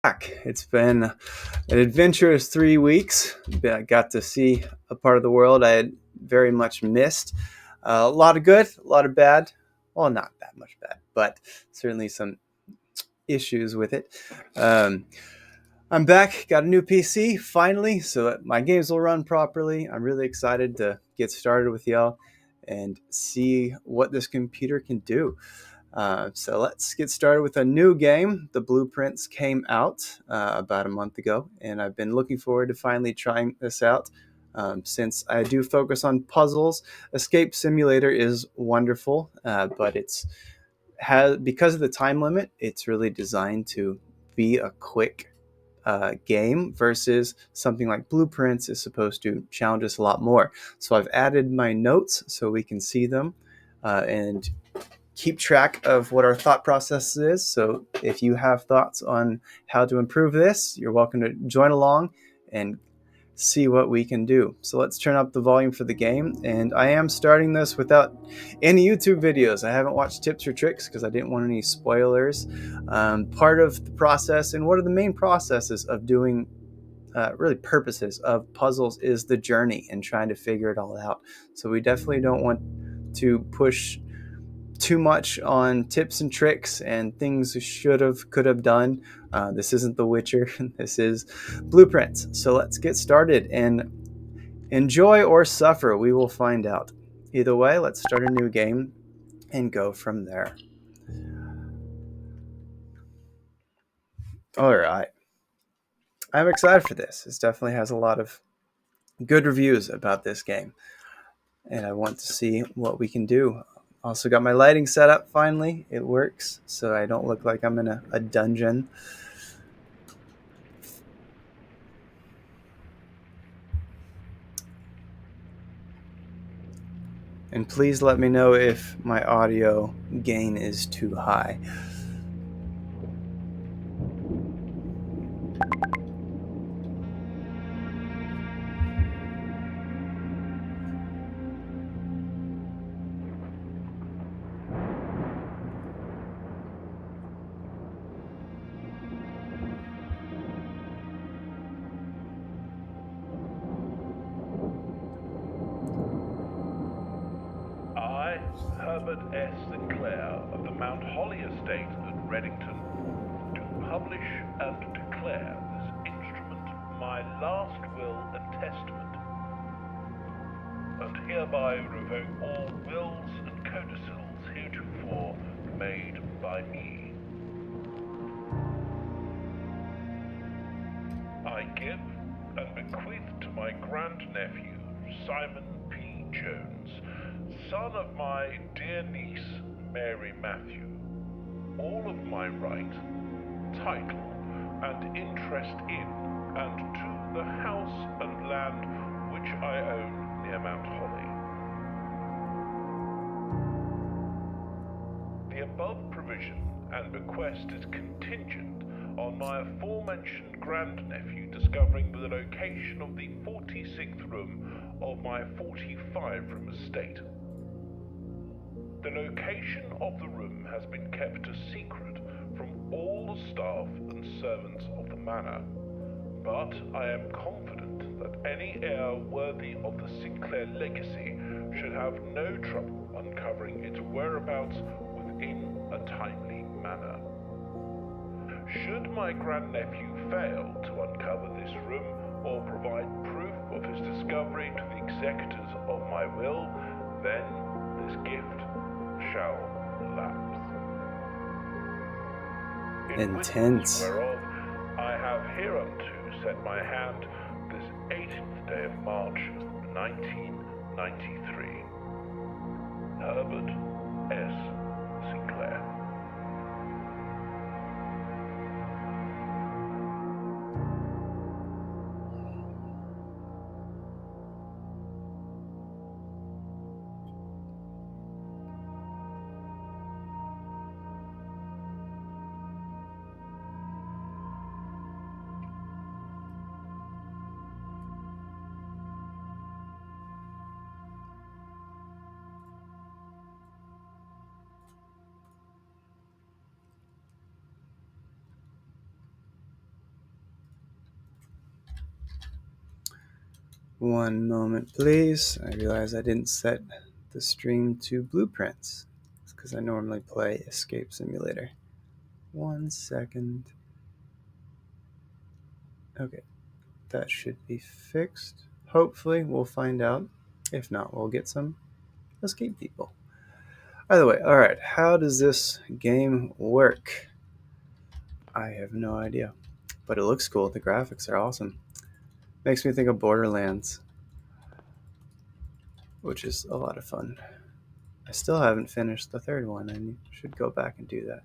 Back. It's been an adventurous 3 weeks. I got to see a part of the world I had very much missed. A lot of good, a lot of bad. Well, not that much bad, but certainly some issues with it. Um, I'm back, got a new PC finally, so that my games will run properly. I'm really excited to get started with y'all and see what this computer can do. So let's get started with a new game. The blueprints came out about a month ago, and I've been looking forward to finally trying this out. Since I do focus on puzzles, Escape Simulator is wonderful, but because of the time limit, it's really designed to be a quick game versus something like Blueprints is supposed to challenge us a lot more. So I've added my notes so we can see them and keep track of what our thought process is. So if you have thoughts on how to improve this, you're welcome to join along and see what we can do. So let's turn up the volume for the game. And I am starting this without any YouTube videos. I haven't watched tips or tricks because I didn't want any spoilers. Part of the process and one of the main processes of doing really purposes of puzzles is the journey and trying to figure it all out. So we definitely don't want to push too much on tips and tricks and things should have, could have done. This isn't The Witcher. This is Blueprints. So let's get started and enjoy or suffer. We will find out. Either way, let's start a new game and go from there. All right. I'm excited for this. This definitely has a lot of good reviews about this game, and I want to see what we can do. Also got my lighting set up finally. It works, so I don't look like I'm in a dungeon. And please let me know if my audio gain is too high. I, Herbert S. Sinclair of the Mount Holly Estate at Reddington, do publish and declare this instrument my last will and testament, and hereby revoke all wills and codicils heretofore made by me. I give and bequeath to my grandnephew, Simon P. Jones, son of my dear niece, Mary Matthew, all of my right, title, and interest in and to the house and land which I own near Mount Holly. The above provision and bequest is contingent on my aforementioned grandnephew discovering the location of the 46th room of my 45-room estate. The location of the room has been kept a secret from all the staff and servants of the manor, but I am confident that any heir worthy of the Sinclair legacy should have no trouble uncovering its whereabouts within a timely manner. Should my grandnephew fail to uncover this room or provide proof of his discovery to the executors of my will, then this gift shall lapse. In witness Intense. whereof I have hereunto set my hand this 18th day of March, 1993. Herbert S. Sinclair. One moment, please. I realize I didn't set the stream to blueprints. It's because I normally play Escape Simulator. 1 second. Okay, that should be fixed. Hopefully, we'll find out. If not, we'll get some escape people. By the way, alright, how does this game work? I have no idea. But it looks cool. The graphics are awesome. Makes me think of Borderlands, which is a lot of fun. I still haven't finished the third one. I should go back and do that.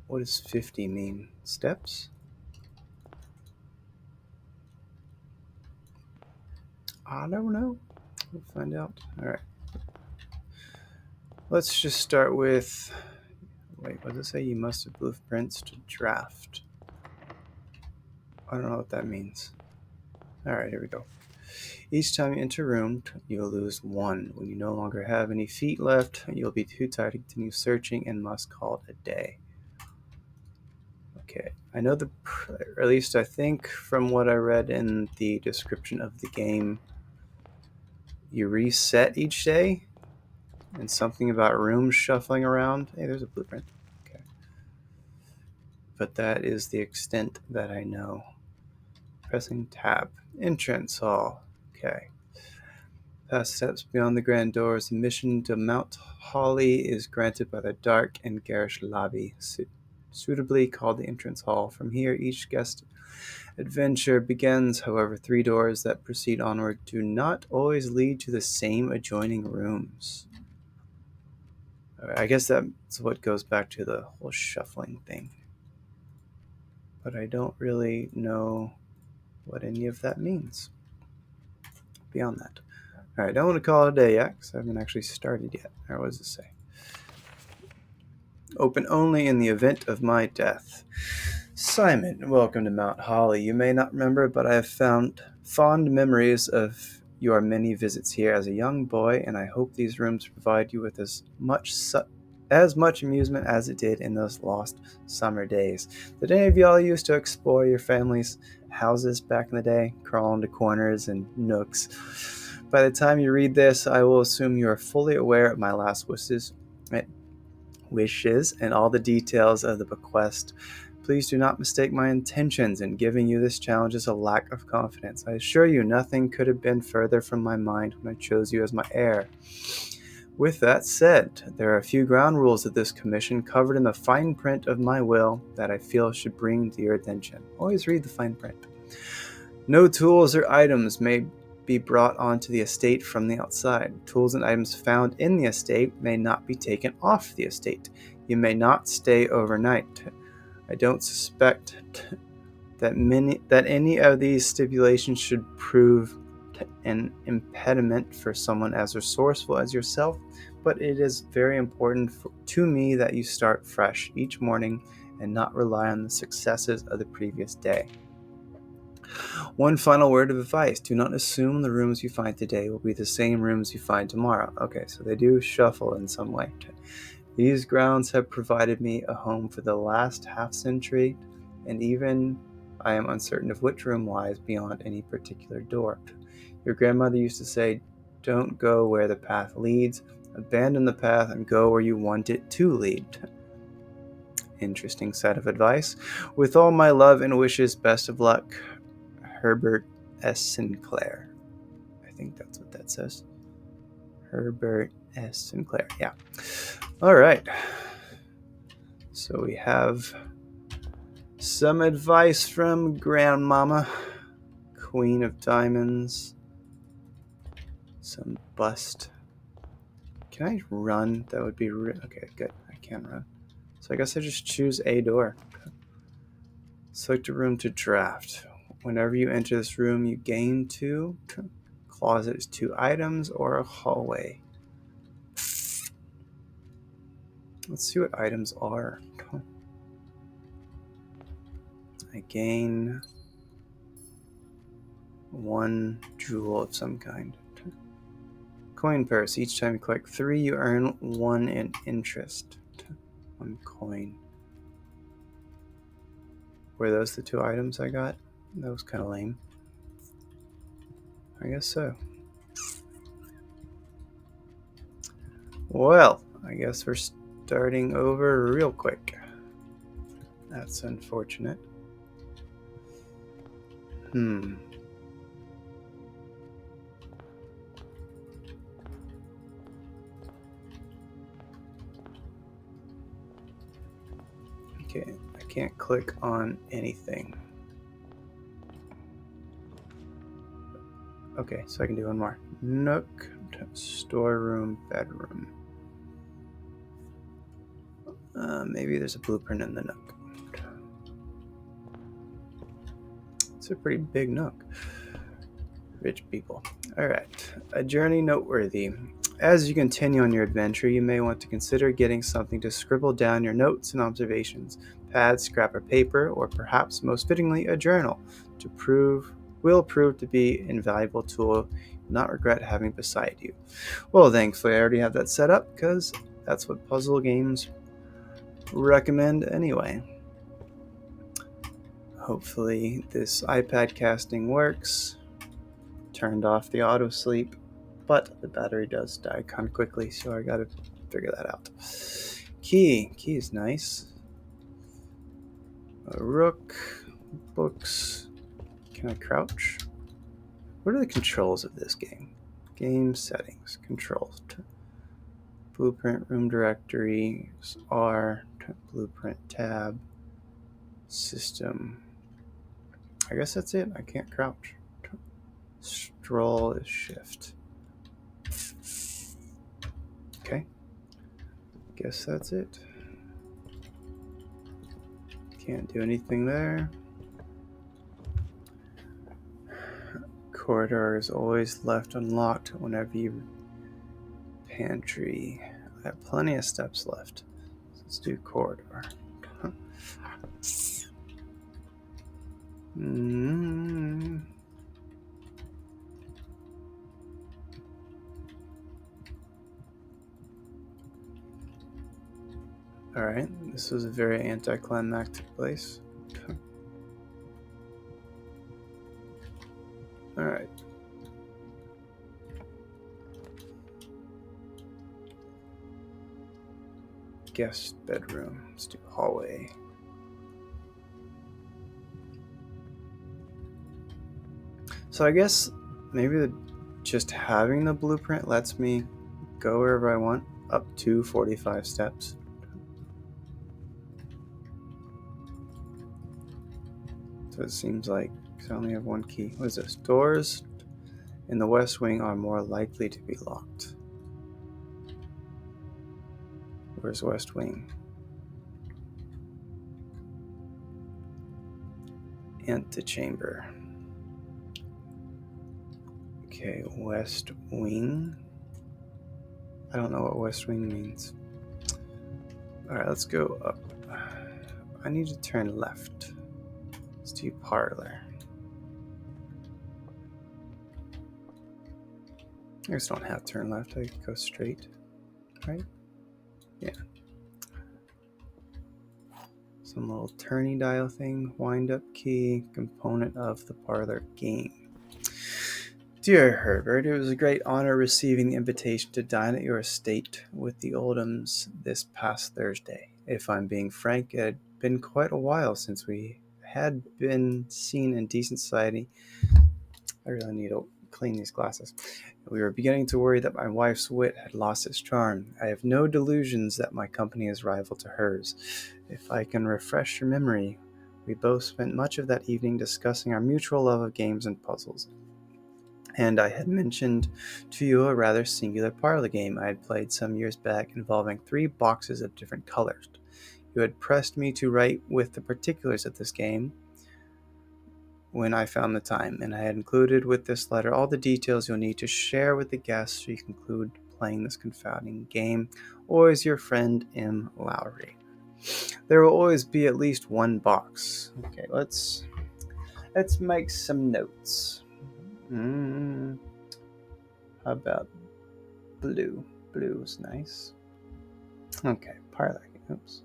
What does 50 mean? Steps? I don't know. We'll find out. Alright. Let's just start with... Wait, what does it say? You must have blueprints to draft. I don't know what that means. Alright, here we go. Each time you enter a room, you'll lose 1. When you no longer have any feet left, you'll be too tired to continue searching and must call it a day. Okay, I know or at least I think from what I read in the description of the game, you reset each day, and something about rooms shuffling around. Hey, there's a blueprint. Okay. But that is the extent that I know. Pressing tab. Entrance hall. Okay. Past steps beyond the grand doors, admission to Mount Holly is granted by the dark and garish lobby, suitably called the entrance hall. From here, each guest adventure begins. However, 3 doors that proceed onward do not always lead to the same adjoining rooms. I guess that's what goes back to the whole shuffling thing. But I don't really know what any of that means beyond that. Alright, I don't want to call it a day yet, because I haven't actually started yet. Or what does it say? Open only in the event of my death. Simon, welcome to Mount Holly. You may not remember, but I have found fond memories of your many visits here as a young boy, and I hope these rooms provide you with as much amusement as it did in those lost summer days. Did any of y'all used to explore your family's houses back in the day, crawl into corners and nooks? By the time you read this, I will assume you are fully aware of my last wishes and all the details of the bequest. Please do not mistake my intentions in giving you this challenge as a lack of confidence. I assure you nothing could have been further from my mind when I chose you as my heir. With that said, there are a few ground rules of this commission covered in the fine print of my will that I feel should bring to your attention. Always read the fine print. No tools or items may be brought onto the estate from the outside. Tools and items found in the estate may not be taken off the estate. You may not stay overnight. I don't suspect that any of these stipulations should prove an impediment for someone as resourceful as yourself, but it is very important to me that you start fresh each morning and not rely on the successes of the previous day. One final word of advice. Do not assume the rooms you find today will be the same rooms you find tomorrow. Okay, so they do shuffle in some way. These grounds have provided me a home for the last half-century, and even I am uncertain of which room lies beyond any particular door. Your grandmother used to say, don't go where the path leads, abandon the path and go where you want it to lead. Interesting set of advice. With all my love and wishes, best of luck, Herbert S. Sinclair. I think that's what that says. Herbert S. Sinclair, yeah. All right. So we have some advice from Grandmama, Queen of Diamonds, some bust. Can I run? That would be okay, good. I can run. So I guess I just choose a door. Select a room to draft. Whenever you enter this room, you gain 2. Closet is 2 items or a hallway. Let's see what items are. I gain 1 jewel of some kind. Coin purse. Each time you collect 3, you earn 1 in interest. 1 coin. Were those the 2 items I got? That was kind of lame. I guess so. Well, I guess we're starting over real quick. That's unfortunate. Okay, I can't click on anything. Okay, so I can do one more. Nook, storeroom, bedroom. Maybe there's a blueprint in the nook. It's a pretty big nook. Rich people. Alright, a journey noteworthy. As you continue on your adventure, you may want to consider getting something to scribble down your notes and observations. Pad, scrap of paper, or perhaps most fittingly, a journal will prove to be an invaluable tool you'll not regret having beside you. Well, thankfully, I already have that set up because that's what puzzle games recommend anyway. Hopefully, this iPad casting works. Turned off the auto sleep, but the battery does die kind of quickly, so I gotta figure that out. Key is nice. A rook, books. Can I crouch? What are the controls of this game? Game settings, controls. Blueprint, room directory, R, blueprint tab, system. I guess that's it. I can't crouch. Stroll is shift. Okay. Guess that's it. Can't do anything there. Corridor is always left unlocked whenever you pantry. I have plenty of steps left. So let's do corridor. Alright, this was a very anticlimactic place. Alright. Guest bedroom. Let's do hallway. So I guess maybe just having the blueprint lets me go wherever I want up to 45 steps. So it seems like I only have one key. What is this? Doors in the west wing are more likely to be locked. Where's west wing? Antechamber. Okay, west wing. I don't know what west wing means. Alright, let's go up. I need to turn left. Let's do parlor. I just don't have to turn left. I can go straight. Right? Yeah. Some little turning dial thing. Wind up key. Component of the parlor game. Dear Herbert, it was a great honor receiving the invitation to dine at your estate with the Oldhams this past Thursday. If I'm being frank, it had been quite a while since we had been seen in decent society. I really need to clean these glasses. We were beginning to worry that my wife's wit had lost its charm. I have no delusions that my company is rival to hers. If I can refresh your memory, we both spent much of that evening discussing our mutual love of games and puzzles. And I had mentioned to you a rather singular parlor game I had played some years back involving 3 boxes of different colors. You had pressed me to write with the particulars of this game when I found the time, and I had included with this letter all the details you'll need to share with the guests so you conclude playing this confounding game. Always your friend, M. Lowry. There will always be at least 1 box. Okay, let's make some notes. How about blue? Blue is nice. Okay, parlor. Oops.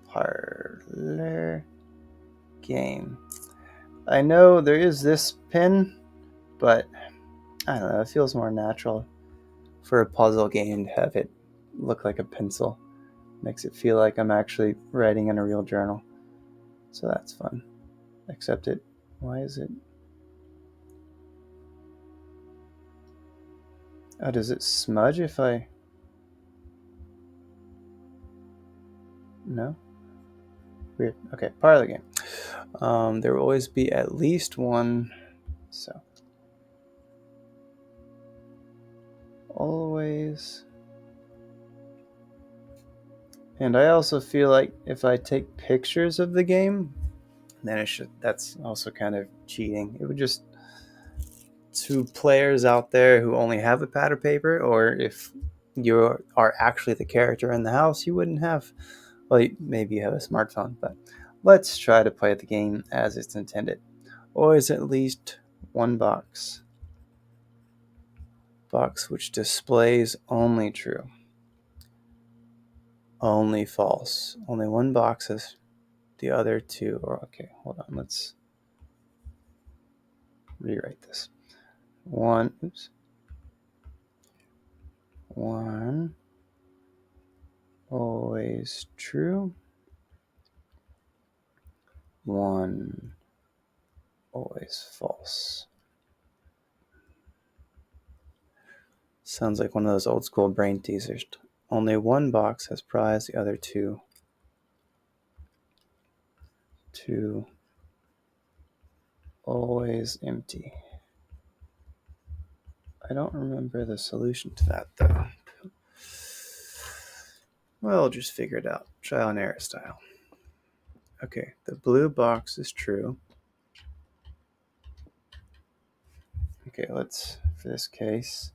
Parlor game. I know there is this pin, but I don't know, it feels more natural for a puzzle game to have it look like a pencil. Makes it feel like I'm actually writing in a real journal. So that's fun. Except why is it? Oh, does it smudge if I... No? Weird. Okay, part of the game. There will always be at least one, so... Always... And I also feel like if I take pictures of the game, then that's also kind of cheating. It would just... To players out there who only have a pad of paper, or if you are actually the character in the house, you wouldn't have... Well, maybe you have a smartphone, but let's try to play the game as it's intended. Always at least one box. Box which displays only true. Only false. Only one box is the other two. Or okay, hold on. Let's rewrite this. Oops. One always true. One always false. Sounds like one of those old school brain teasers. Only one box has prize, the other two always empty. I don't remember the solution to that, though. Well, just figure it out. Trial and error style. Okay, the blue box is true. Okay, let's, for this case,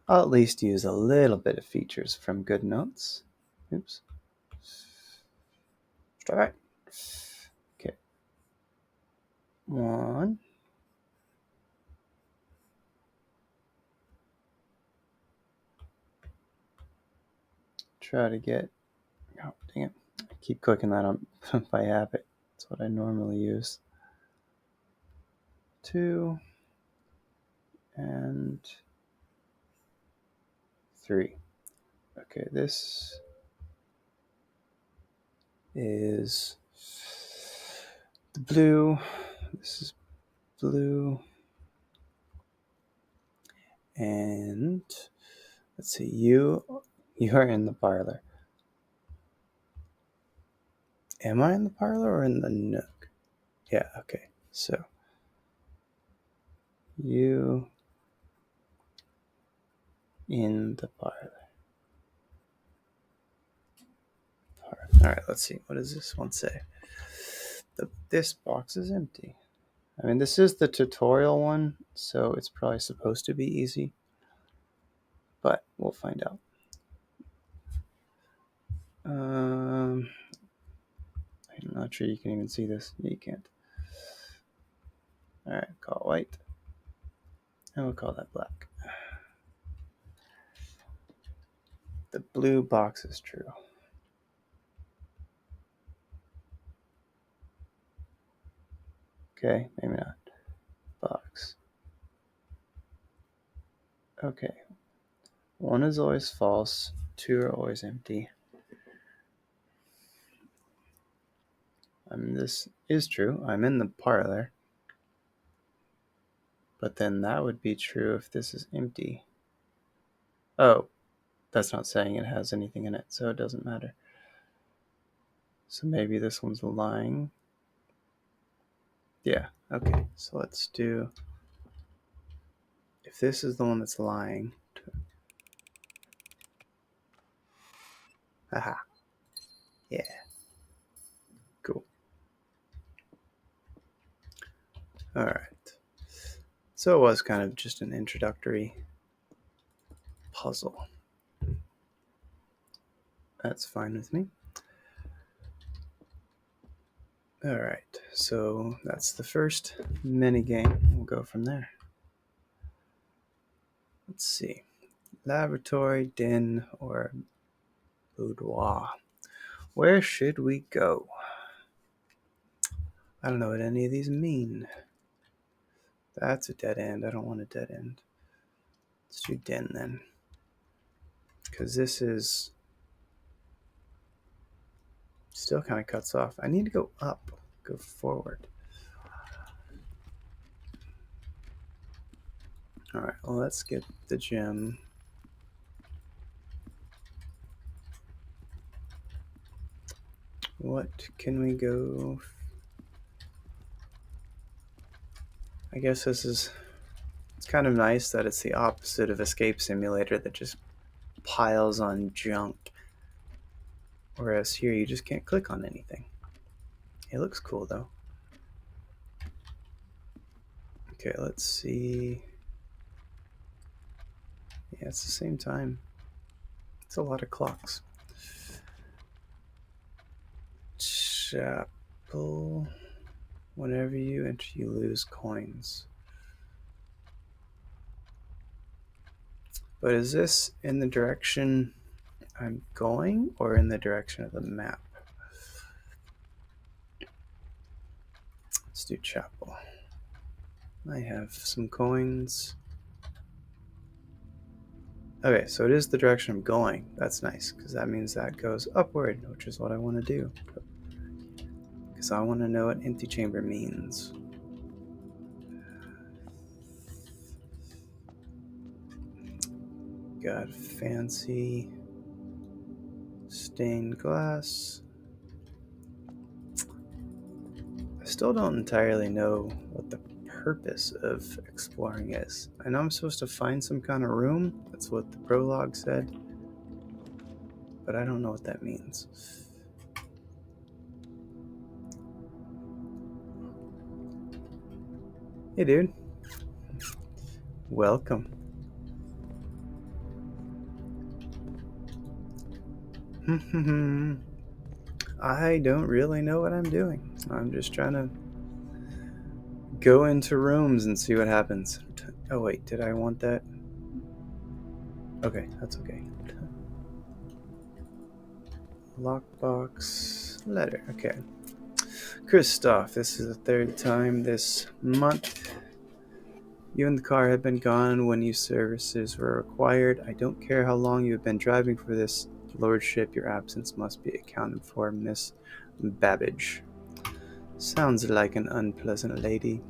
I'll at least use a little bit of features from GoodNotes. Oops. Let's try that. Okay. One. Try to get... Oh, dang it. I keep clicking that on by habit. That's what I normally use. 2 and 3. Okay, this is the blue. This is blue. And let's see, you are in the parlor. Am I in the parlor or in the nook? Yeah, okay. So you in the parlor. All right, let's see. What does this one say? This box is empty. I mean, this is the tutorial one, so it's probably supposed to be easy, but we'll find out. I'm not sure you can even see this. You can't. All right, call it white, and we'll call that black. The blue box is true. Okay, maybe not. Box. Okay. 1 is always false. 2 are always empty. I mean, this is true. I'm in the parlor. But then that would be true if this is empty. Oh, that's not saying it has anything in it, so it doesn't matter. So maybe this one's lying. Yeah, okay. So let's do... If this is the one that's lying... Aha. Yeah. Cool. All right. So it was kind of just an introductory puzzle. That's fine with me. All right. So that's the first mini game. We'll go from there. Let's see. Laboratory, den, or Boudoir. Where should we go? I don't know what any of these mean. That's a dead end. I don't want a dead end. Let's do den then. Because this is still kind of cuts off. I need to go up, go forward. Alright, well, let's get the gem. What can we go? I guess this is... It's kind of nice that it's the opposite of Escape Simulator that just piles on junk. Whereas here you just can't click on anything. It looks cool though. Okay, let's see. Yeah, it's the same time. It's a lot of clocks. Chapel. Whenever you enter, you lose coins. But is this in the direction I'm going or in the direction of the map? Let's do chapel. I have some coins. Okay, so it is the direction I'm going. That's nice, because that means that goes upward, which is what I want to do. Because I want to know what empty chamber means. Got fancy stained glass. I still don't entirely know what the purpose of exploring is. I know I'm supposed to find some kind of room. That's what the prologue said. But I don't know what that means. Hey, dude. Welcome. I don't really know what I'm doing. I'm just trying to go into rooms and see what happens. Oh, wait, did I want that? Okay, that's okay. Lockbox letter. Okay. Christoph, this is the third time this month. You and the car have been gone when new services were required. I don't care how long you have been driving for this lordship. Your absence must be accounted for, Miss Babbage. Sounds like an unpleasant lady.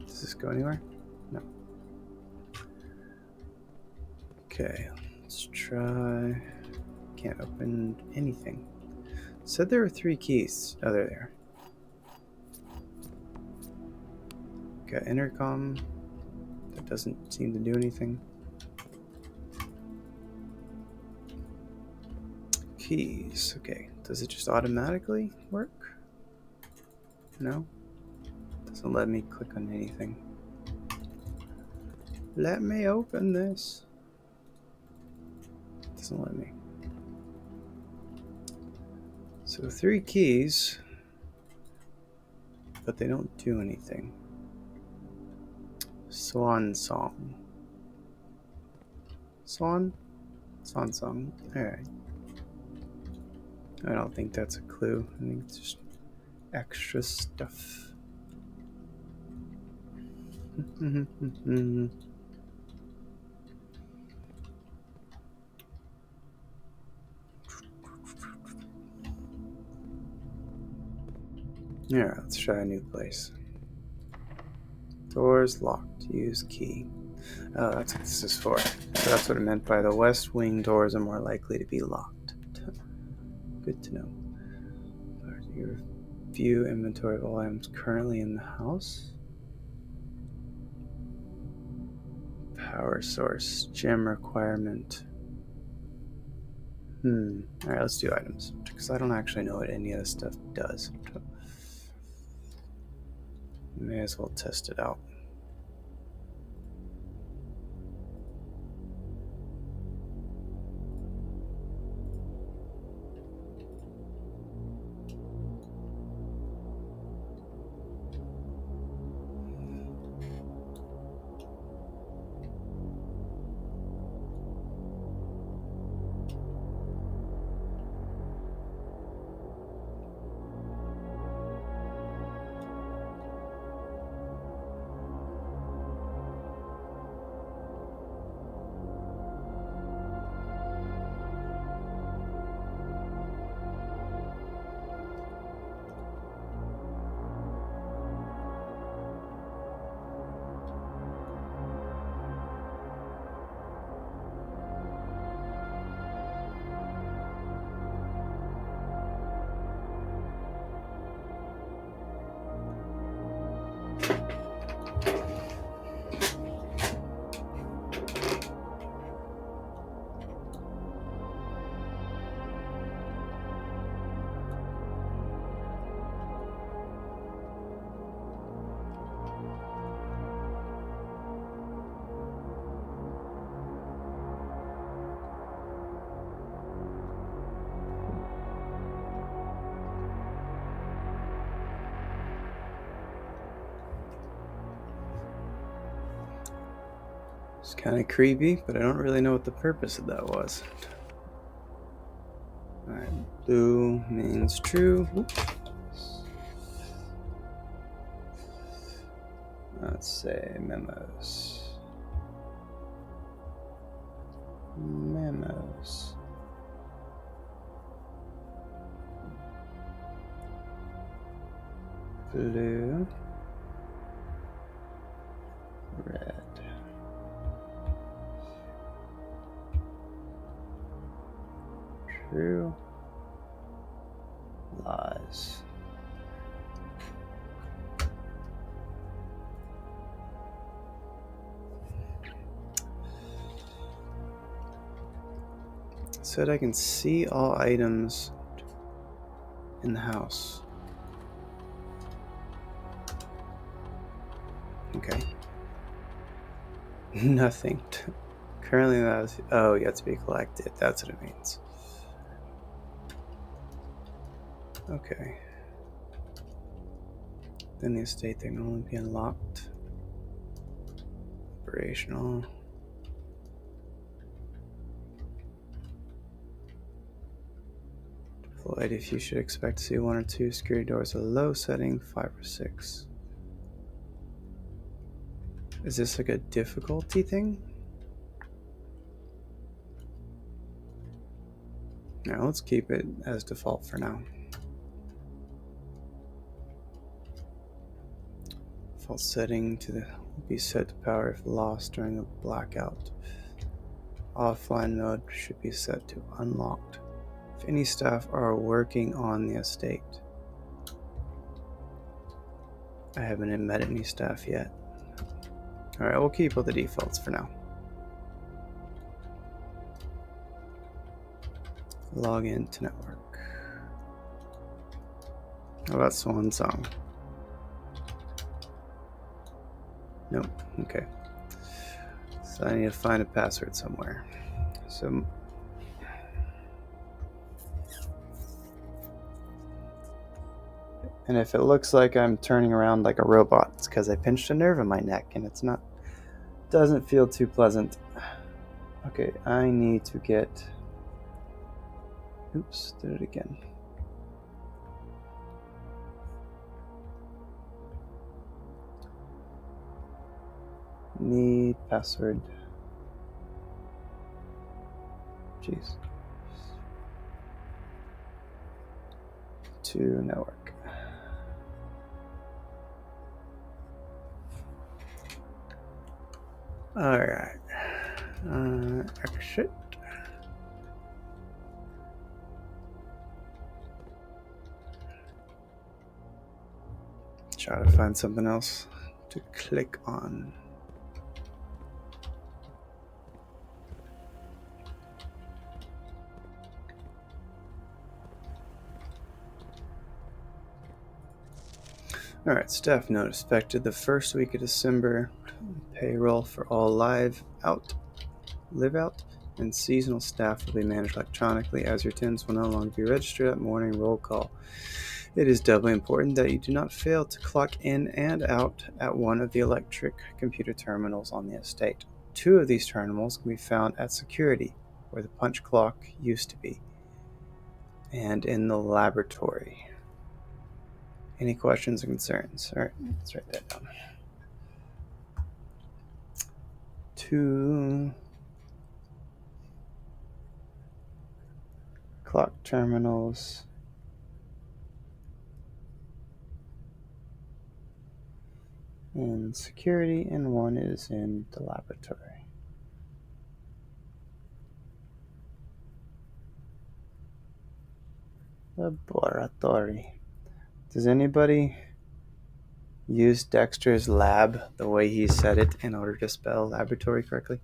Does this go anywhere? No. Okay, let's try. Can't open anything. Said there were 3 keys. Oh, they're there. Got intercom. That doesn't seem to do anything. Keys. Okay. Does it just automatically work? No? Doesn't let me click on anything. Let me open this. Doesn't let me. So 3 keys, but they don't do anything. Swan song. Swan? Swan song. Alright. I don't think that's a clue. I think it's just extra stuff. Yeah, let's try a new place. Doors locked. Use key. Oh, that's what this is for. So that's what it meant by the west wing doors are more likely to be locked. Good to know. Your view inventory of all items currently in the house. Power source. Gem requirement. Alright, let's do items. Because I don't actually know what any of this stuff does. May as well test it out. It's kind of creepy, but I don't really know what the purpose of that was. Alright, blue means true. Oops. Let's say memos. Memos. Blue. Red. True. Lies. Said I can see all items in the house. Okay. Nothing. Currently, that's yet to be collected. That's what it means. Okay. Then the estate thing can only be unlocked. Operational. Deployed. If you should expect to see 1 or 2 security doors at a low setting, 5 or 6. Is this like a difficulty thing? No, let's keep it as default for now. Default setting to the be set to power if lost during a blackout. Offline mode should be set to unlocked if any staff are working on the estate. I haven't met any staff yet. Alright, we'll keep all the defaults for now. Log in to network. How about Swan Song? Nope. Okay. So I need to find a password somewhere. So and if it looks like I'm turning around like a robot, it's because I pinched a nerve in my neck and it's not doesn't feel too pleasant. Okay, I need to get oops, did it again. Need password. Jeez. To network. Alright. Exit. Try to find something else to click on. Alright, staff note expected the first week of December. Payroll for all live out, and seasonal staff will be managed electronically, as your attendance will no longer be registered at morning roll call. It is doubly important that you do not fail to clock in and out at one of the electric computer terminals on the estate. 2 of these terminals can be found at security, where the punch clock used to be, and in the laboratory. Any questions or concerns? Alright, let's write that down. 2 clock terminals in security, and 1 is in the laboratory. Laboratory. Does anybody use Dexter's lab the way he said it in order to spell laboratory correctly?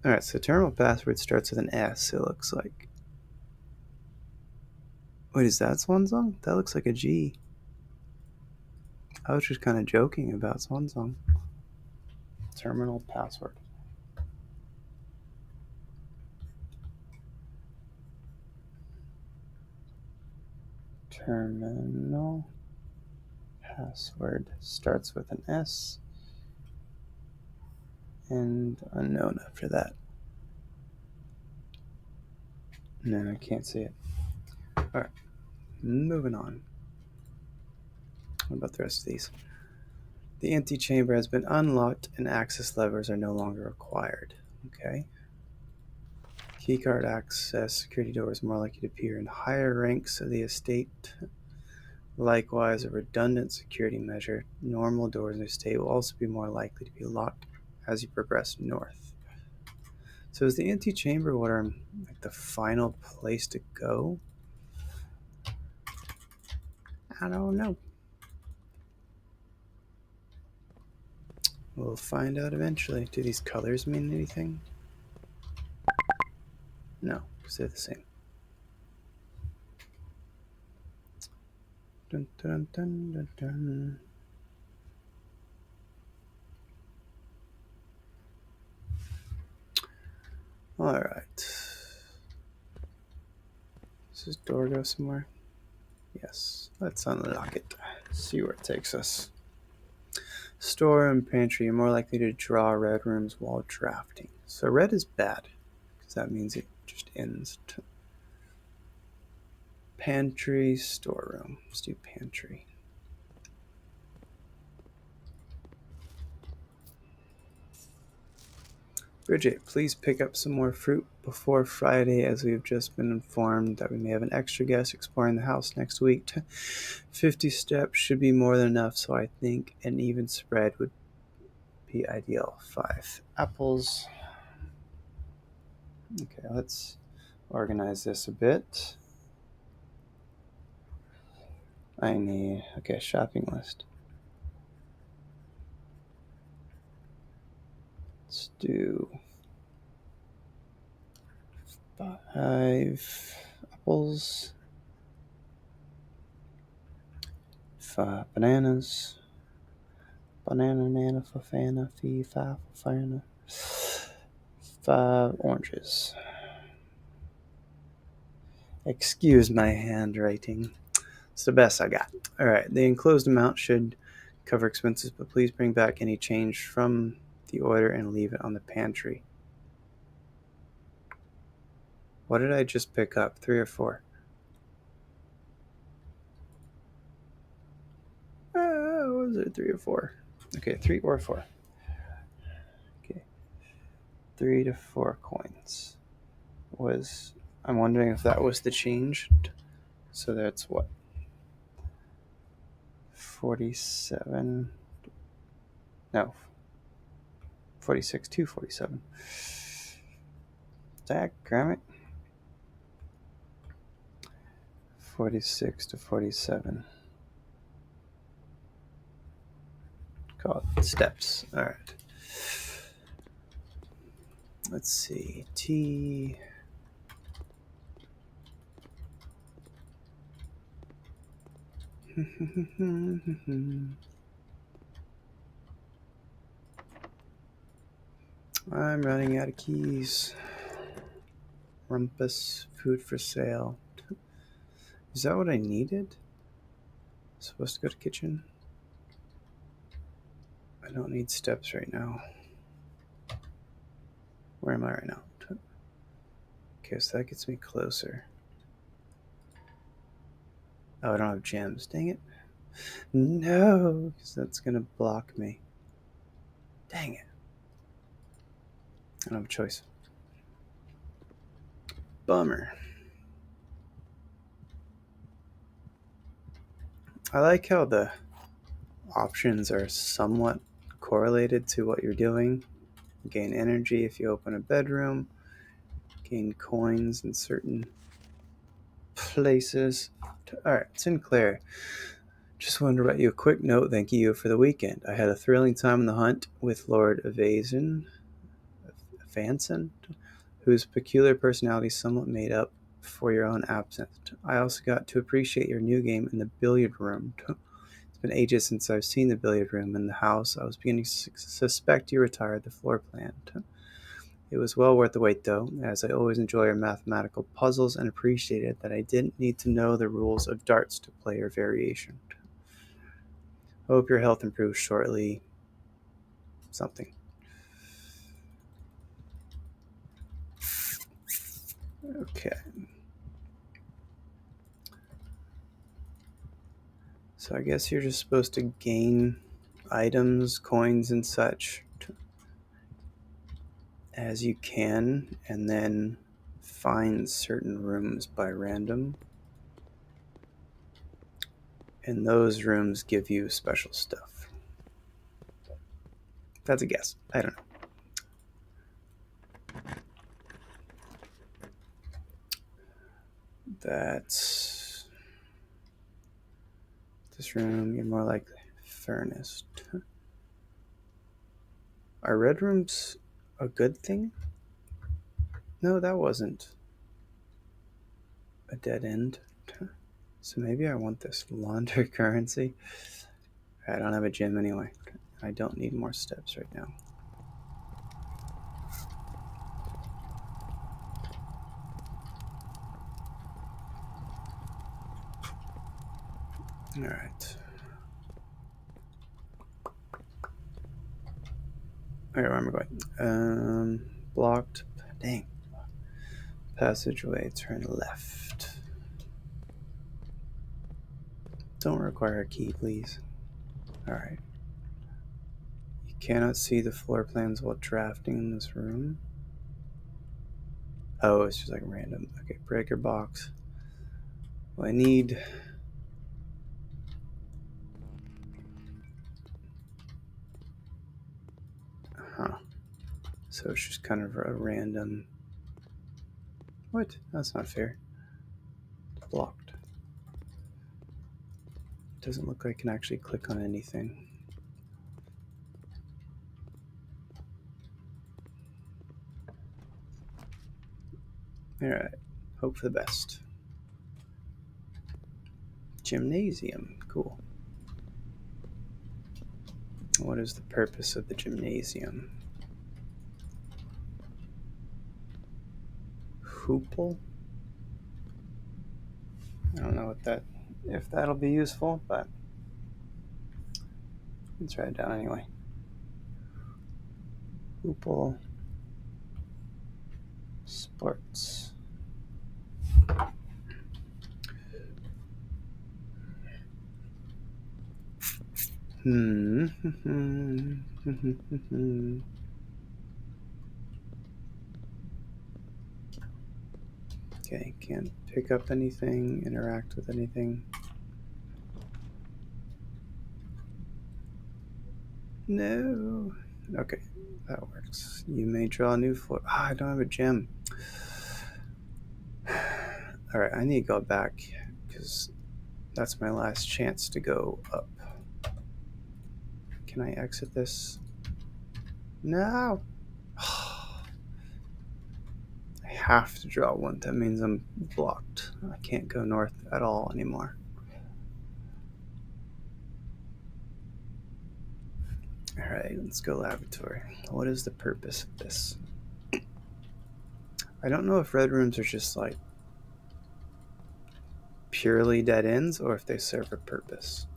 Alright, so terminal password starts with an S, it looks like. Wait, is that Swan Song? That looks like a G. I was just kind of joking about Swan Song. Terminal password. Terminal password starts with an S. and unknown after that. No, I can't see it. Alright, moving on. What about the rest of these? The antechamber has been unlocked and access levers are no longer required. Okay. Keycard access security doors more likely to appear in higher ranks of the estate. Likewise, a redundant security measure. Normal doors in the estate will also be more likely to be locked as you progress north. So is the antechamber what are like the final place to go? I don't know. We'll find out eventually. Do these colors mean anything? No, because they're the same. Dun, dun, dun, dun, dun. All right. Does this door go somewhere? Yes. Let's unlock it. See where it takes us. Store and pantry are more likely to draw red rooms while drafting. So red is bad, because that means it just ends. Pantry, storeroom. Let's do pantry. Bridget, please pick up some more fruit before Friday, as we have just been informed that we may have an extra guest exploring the house next week. 50 steps should be more than enough, so I think an even spread would be ideal. 5 apples. Okay, let's organize this a bit. I need, okay, shopping list. Let's do 5 apples, 5 bananas, banana, nana, fafana, fee, fi, fafana, 5 oranges. Excuse my handwriting. It's the best I got. All right, the enclosed amount should cover expenses, but please bring back any change from the order and leave it on the pantry. What did I just pick up? 3 or 4? Was it 3 or 4? Okay, 3 or 4. Okay, 3 to 4 coins. I'm wondering if that was the change. So that's what? 47. No. 46 to 47. Damn it. 46 to 47. Call it steps. All right. Let's see. T. I'm running out of keys. Rumpus, food for sale. Is that what I needed? Supposed to go to kitchen? I don't need steps right now. Where am I right now? Okay, so that gets me closer. Oh, I don't have gems. Dang it. No, because that's going to block me. Dang it. I don't have a choice. Bummer. I like how the options are somewhat correlated to what you're doing. Gain energy if you open a bedroom. Gain coins in certain places. Alright, Sinclair. Just wanted to write you a quick note thanking you for the weekend. I had a thrilling time on the hunt with Lord Evasion, whose peculiar personality somewhat made up for your own absence. I also got to appreciate your new game in the billiard room. It's been ages since I've seen the billiard room in the house. I was beginning to suspect you retired the floor plan. It was well worth the wait, though, as I always enjoy your mathematical puzzles and appreciated that I didn't need to know the rules of darts to play your variation. Hope your health improves shortly. Something. Okay. So I guess you're just supposed to gain items, coins, and such as you can, and then find certain rooms by random. And those rooms give you special stuff. That's a guess. I don't know. That's this room. You're more likely furnace. Are red rooms a good thing? No, that wasn't a dead end. So maybe I want this laundry currency. I don't have a gym anyway. I don't need more steps right now. All right. Okay, where am I going? Blocked. Dang. Passageway. Turn left. Don't require a key, please. All right. You cannot see the floor plans while drafting in this room. Oh, it's just like random. Okay, breaker box. Well, I need. Huh. So it's just kind of a random. What? That's not fair. It's blocked. It doesn't look like I can actually click on anything. Alright. Hope for the best. Gymnasium. Cool. What is the purpose of the gymnasium? Hoople? I don't know if that'll be useful, but let's write it down anyway. Hoople sports. Okay, can't pick up anything, interact with anything. No. Okay, that works. You may draw a new floor. I don't have a gem. Alright, I need to go back because that's my last chance to go up. Can I exit this? No! I have to draw one. That means I'm blocked. I can't go north at all anymore. Alright, let's go laboratory. What is the purpose of this? I don't know if red rooms are just like purely dead ends or if they serve a purpose.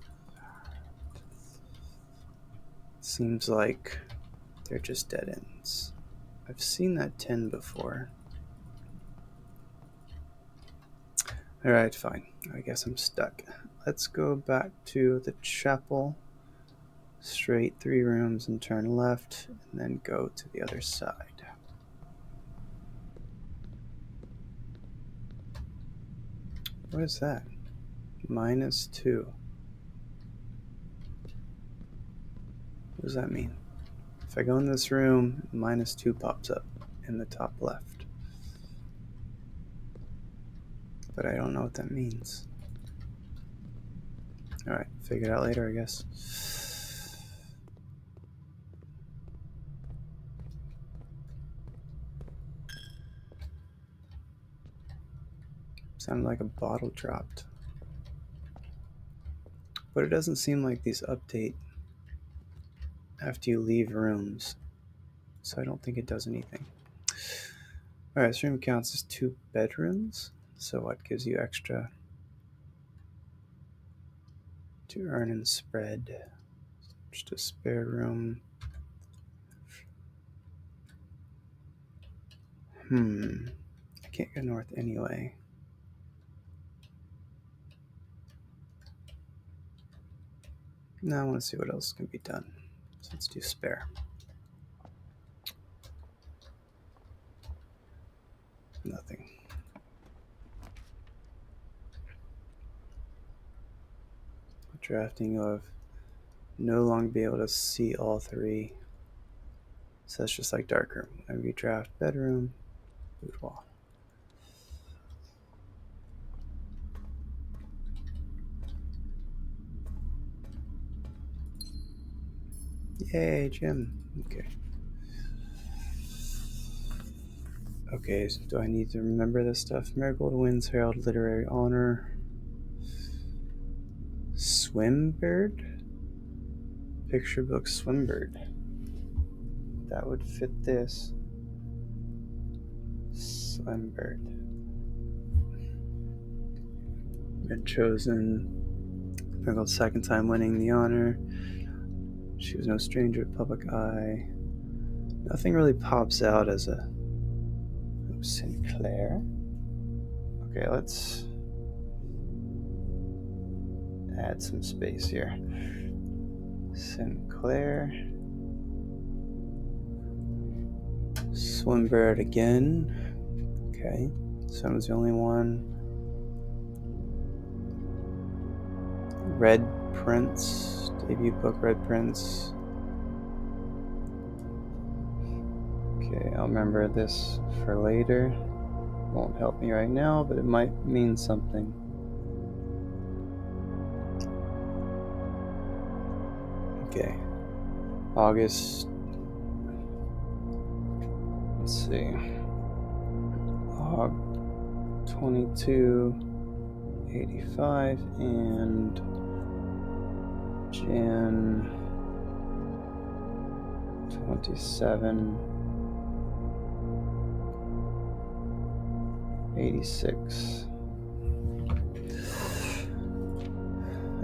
Seems like they're just dead ends. I've seen that 10 before. Alright, fine. I guess I'm stuck. Let's go back to the chapel. Straight 3 rooms and turn left, and then go to the other side. What is that? -2. What does that mean? If I go in this room, -2 pops up in the top left. But I don't know what that means. Alright, figure it out later, I guess. Sounded like a bottle dropped. But it doesn't seem like these update after you leave rooms. So I don't think it does anything. Alright, this room counts as 2 bedrooms. So what gives you extra to earn and spread? Just a spare room. I can't go north anyway. Now I want to see what else can be done. So let's do spare. Nothing. Drafting of no longer be able to see all three. So that's just like darkroom. Whenever you draft bedroom, boudoir. Yay, gym. Okay. Okay, so do I need to remember this stuff? Marigold Winds Herald Literary Honor. Swimbird? Picture book Swimbird. That would fit this. Swimbird. Been chosen. Marigold's second time winning the honor. She was no stranger to public eye. Nothing really pops out as a Sinclair. Okay, let's add some space here. Sinclair. Swimbird again. Okay, Someone's the only one. Red Prince. Debut book, Red Prince. Okay, I'll remember this for later. Won't help me right now, but it might mean something. Okay. August. Let's see. 2285 and Jan 2786.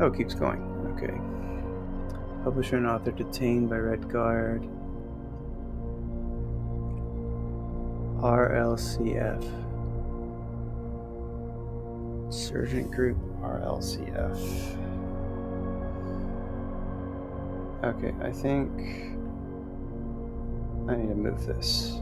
Oh, it keeps going. Okay. Publisher and author detained by Red Guard. RLCF. Sergeant Group RLCF. Okay, I think I need to move this.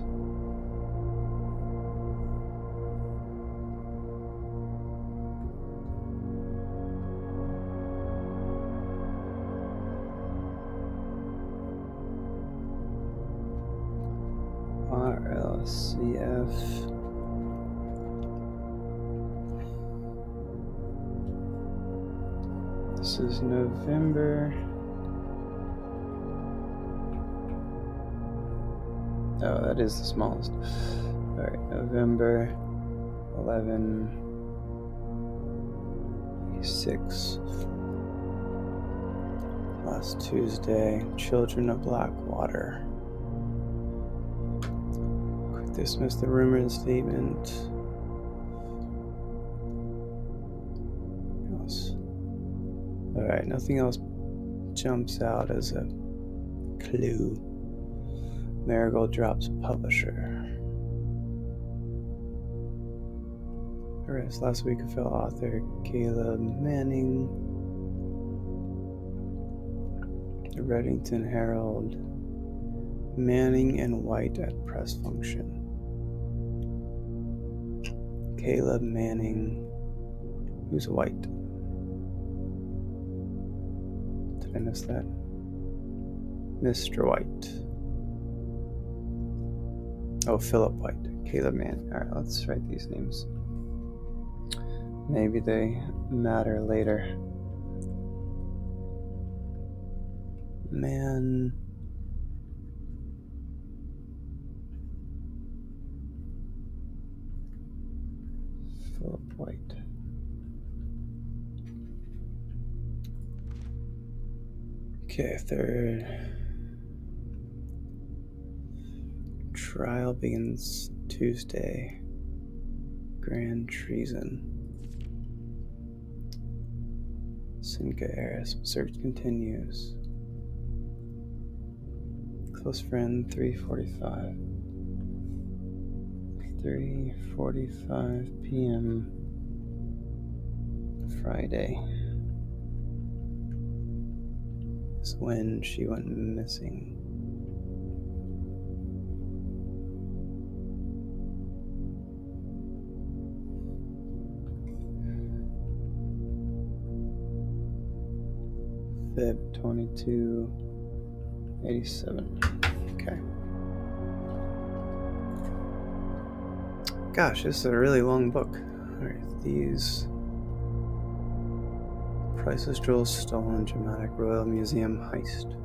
RLCF. This is November. Oh, that is the smallest. Alright, November 11/86. Last Tuesday. Children of Blackwater. Quick dismiss the rumor and statement. Alright, nothing else jumps out as a clue. Marigold drops publisher. Arrest last week of fellow author Caleb Manning. The Reddington Herald. Manning and White at press function. Caleb Manning. Who's White? Did I miss that? Mr. White. Oh, Philip White. Caleb Manning. Alright, let's write these names. Maybe they matter later. Man. Philip White. Okay, third. Trial begins Tuesday. Grand treason. Sinca heiress. Search continues. Close friend 345. 3:45 p.m. Friday is when she went missing. Feb 2287. Okay. Gosh, this is a really long book. Alright, these priceless jewels stolen, dramatic Royal Museum heist.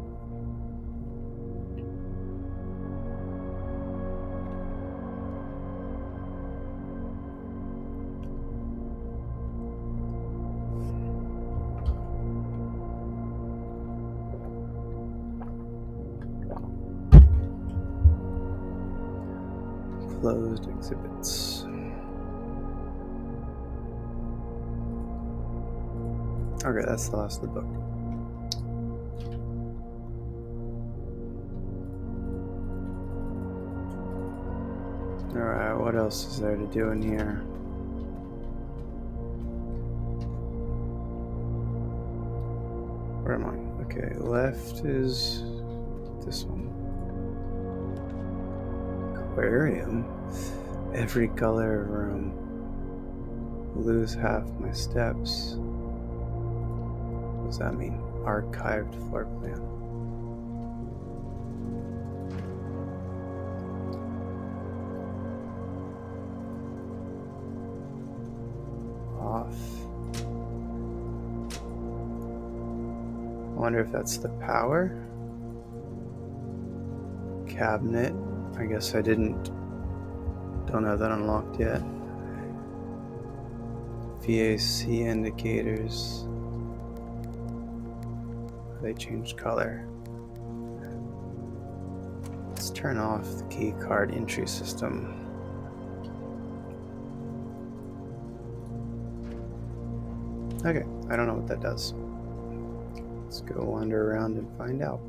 Closed exhibits. Okay, that's the last of the book. Alright, what else is there to do in here? Where am I? Okay, left is this one. Aquarium. Every color of room. Lose half my steps. What does that mean? Archived floor plan. Off. I wonder if that's the power. Cabinet. I guess don't have that unlocked yet. VAC indicators. They changed color. Let's turn off the key card entry system. Okay, I don't know what that does. Let's go wander around and find out.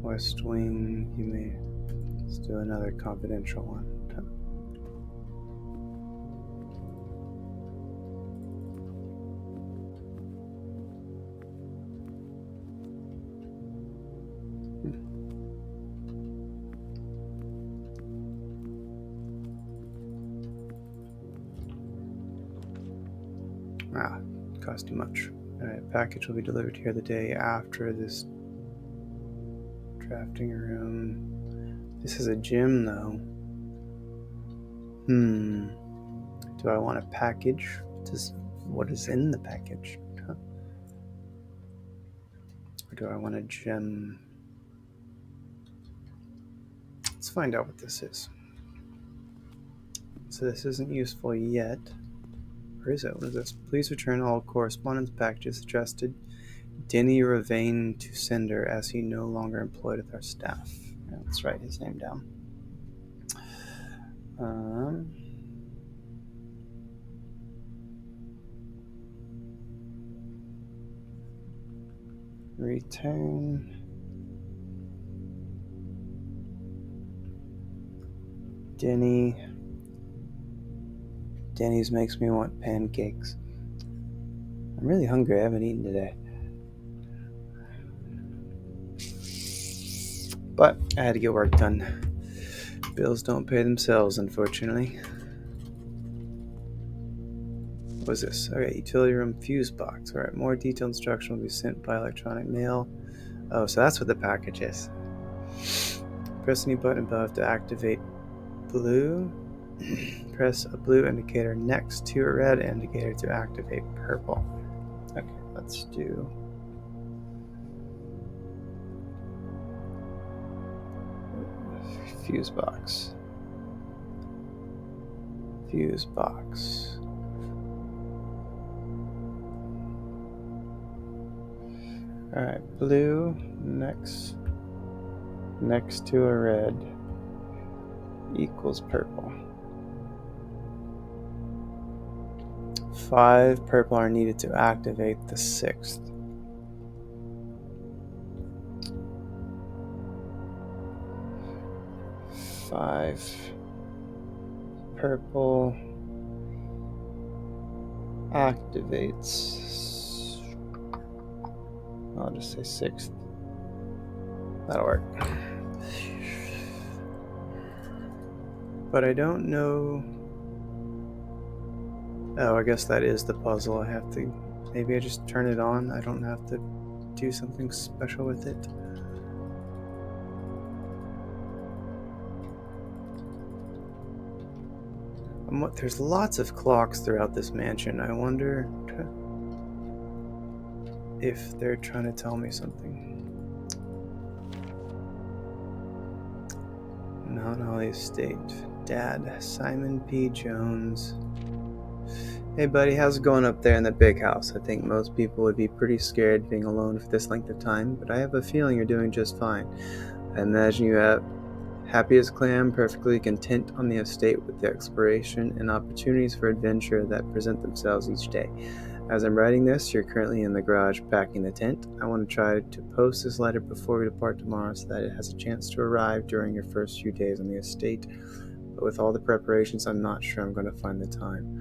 West Wing, let's do another confidential one. Cost too much. Alright, package will be delivered here the day after this drafting room. This is a gym though. Do I want a package? What is in the package? Or do I want a gem? Let's find out what this is. So this isn't useful yet. Where is it? What is this? Please return all correspondence packages addressed to Denny Ravane to sender as he no longer employed with our staff. Yeah, let's write his name down. Return Denny. Denny's makes me want pancakes. I'm really hungry. I haven't eaten today. But I had to get work done. Bills don't pay themselves, unfortunately. What was this? Okay, utility room fuse box. Alright, more detailed instruction will be sent by electronic mail. Oh, so that's what the package is. Press any button above to activate blue. Press a blue indicator next to a red indicator to activate purple. Okay, let's do fuse box. Fuse box. Alright, blue next to a red equals purple. 5 purple are needed to activate the 6th. 5. Purple activates. I'll just say 6th. That'll work. But I don't know. Oh, I guess that is the puzzle. I have to. Maybe I just turn it on. I don't have to do something special with it. There's lots of clocks throughout this mansion. I wonder if they're trying to tell me something. Mount Holly Estate. Dad, Simon P. Jones. Hey buddy, how's it going up there in the big house? I think most people would be pretty scared being alone for this length of time, but I have a feeling you're doing just fine. I imagine you have happy as a clam, perfectly content on the estate with the exploration and opportunities for adventure that present themselves each day. As I'm writing this, you're currently in the garage packing the tent. I want to try to post this letter before we depart tomorrow so that it has a chance to arrive during your first few days on the estate. But with all the preparations, I'm not sure I'm going to find the time.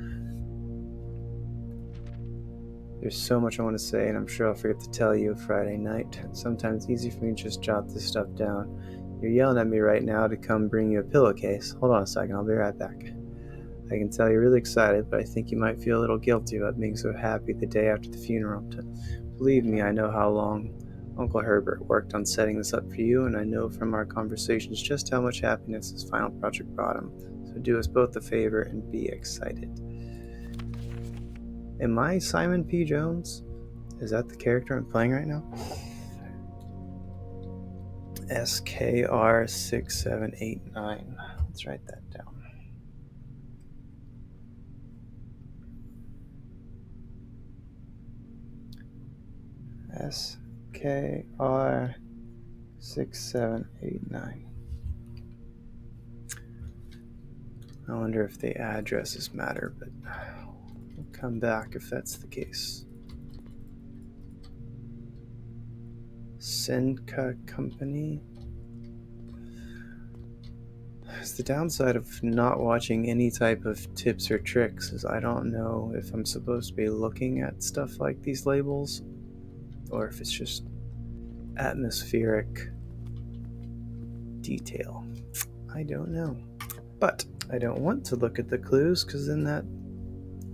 There's so much I want to say, and I'm sure I'll forget to tell you Friday night. Sometimes it's easy for me to just jot this stuff down. You're yelling at me right now to come bring you a pillowcase. Hold on a second, I'll be right back. I can tell you're really excited, but I think you might feel a little guilty about being so happy the day after the funeral. Believe me, I know how long Uncle Herbert worked on setting this up for you, and I know from our conversations just how much happiness this final project brought him. So do us both a favor and be excited. Am I Simon P. Jones? Is that the character I'm playing right now? SKR6789. Let's write that down. SKR6789. I wonder if the addresses matter, but we'll come back if that's the case. Senka Company. The downside of not watching any type of tips or tricks is I don't know if I'm supposed to be looking at stuff like these labels or if it's just atmospheric detail. I don't know. But I don't want to look at the clues because then that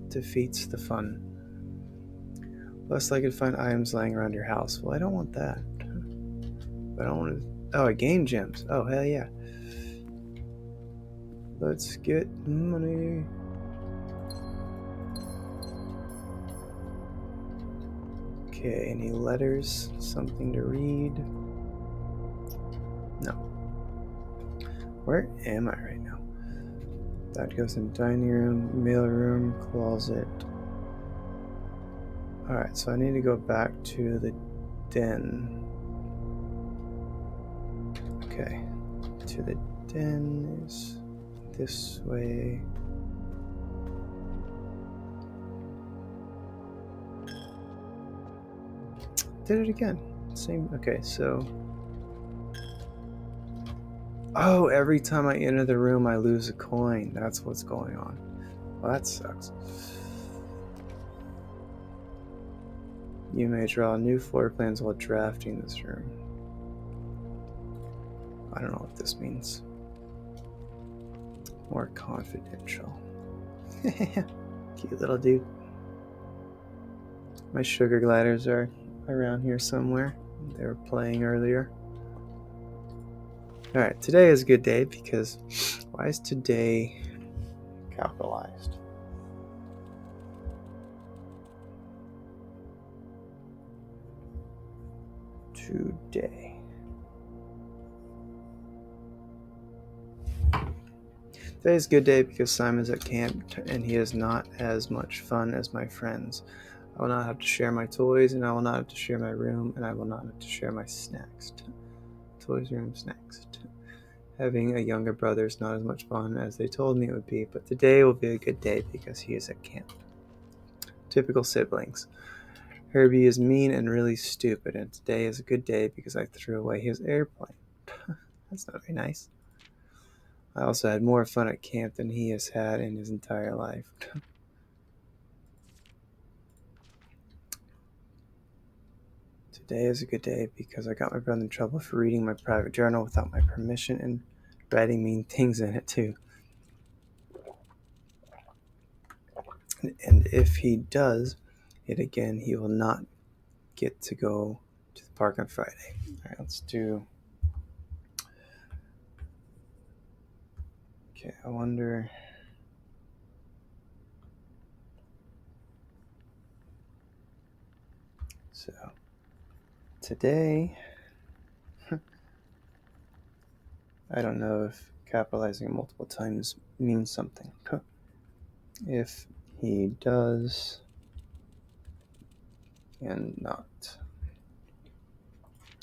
defeats the fun. Less likely to find items lying around your house. Well, I don't want that. I don't want to. Oh, I gain gems. Oh, hell yeah. Let's get money. Okay, any letters? Something to read? No. Where am I right now? That goes in dining room, mail room, closet. Alright, so I need to go back to the den. Okay. To the den is this way. Did it again. Same. Okay, so. Oh, every time I enter the room, I lose a coin. That's what's going on. Well, that sucks. You may draw new floor plans while drafting this room. I don't know what this means. More confidential. Cute little dude. My sugar gliders are around here somewhere. They were playing earlier. Alright, today is a good day because why is today capitalized? Today. Today's a good day because Simon's at camp and he is not as much fun as my friends. I will not have to share my toys, and I will not have to share my room, and I will not have to share my snacks. Toys, room, snacks. Having a younger brother is not as much fun as they told me it would be, but today will be a good day because he is at camp. Typical siblings. Herbie is mean and really stupid, and today is a good day because I threw away his airplane. That's not very nice. I also had more fun at camp than he has had in his entire life. Today is a good day because I got my brother in trouble for reading my private journal without my permission and writing mean things in it too. And if he does it again, he will not get to go to the park on Friday. All right, let's do. Okay, I wonder. So today, I don't know if capitalizing multiple times means something. If he does and not.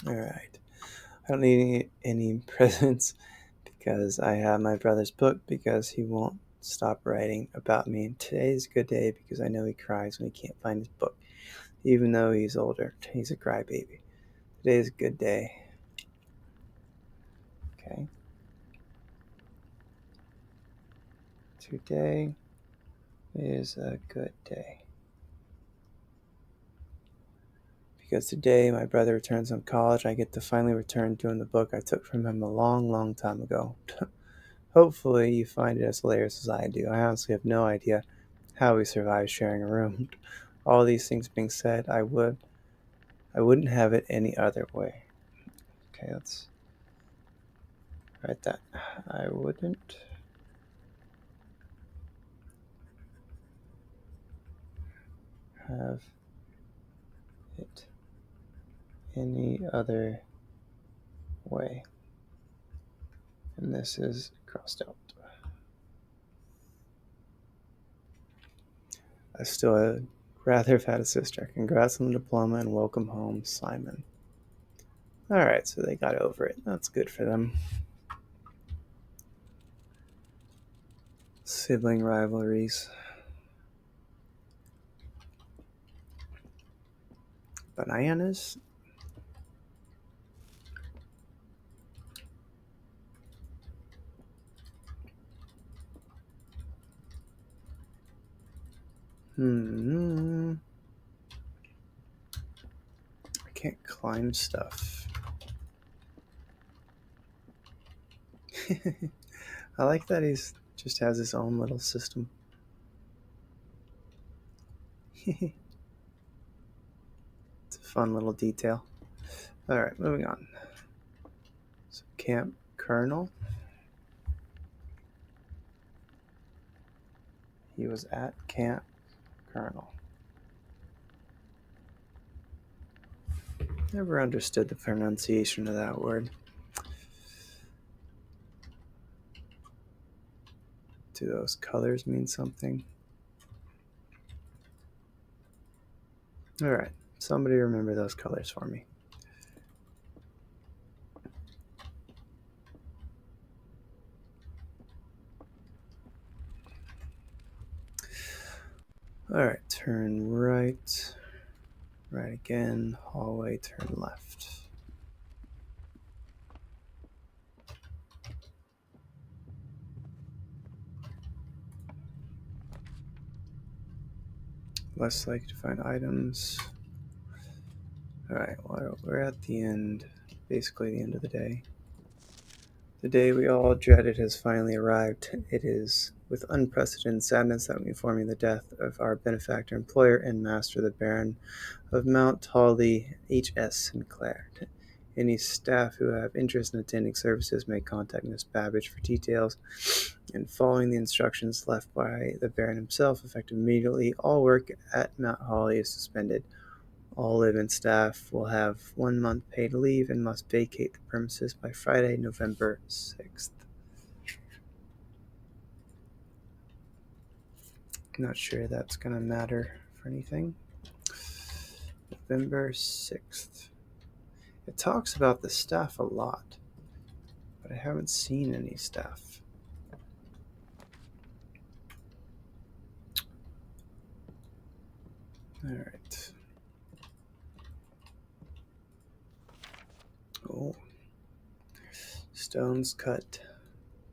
All right. I don't need any presents because I have my brother's book because he won't stop writing about me. And today's a good day because I know he cries when he can't find his book. Even though he's older, he's a crybaby. Today's a good day. Okay. Today is a good day. Because today my brother returns from college, I get to finally return to him the book I took from him a long, long time ago. Hopefully you find it as hilarious as I do. I honestly have no idea how we survived sharing a room. All these things being said, I wouldn't have it any other way. Okay, let's write that. I wouldn't have it any other way. And this is crossed out. I still rather have had a sister. Congrats on the diploma and welcome home, Simon. Alright, so they got over it. That's good for them. Sibling rivalries. Bananas? I can't climb stuff. I like that he's just has his own little system. It's a fun little detail. Alright, moving on. So Camp Colonel. He was at Camp Colonel. Never understood the pronunciation of that word. Do those colors mean something? Alright, somebody remember those colors for me. Alright, turn right. Right again. Hallway, turn left. Less likely to find items. Alright, well, we're at the end. Basically the end of the day. The day we all dreaded has finally arrived. It is with unprecedented sadness that we inform you the death of our benefactor, employer, and master, the Baron of Mount Hawley, H.S. Sinclair. Any staff who have interest in attending services may contact Miss Babbage for details. And following the instructions left by the Baron himself, effective immediately, all work at Mount Hawley is suspended. All live-in staff will have 1 month paid leave and must vacate the premises by Friday, November 6th. Not sure that's going to matter for anything. November 6th. It talks about the staff a lot, but I haven't seen any staff. Alright. Oh. Stones cut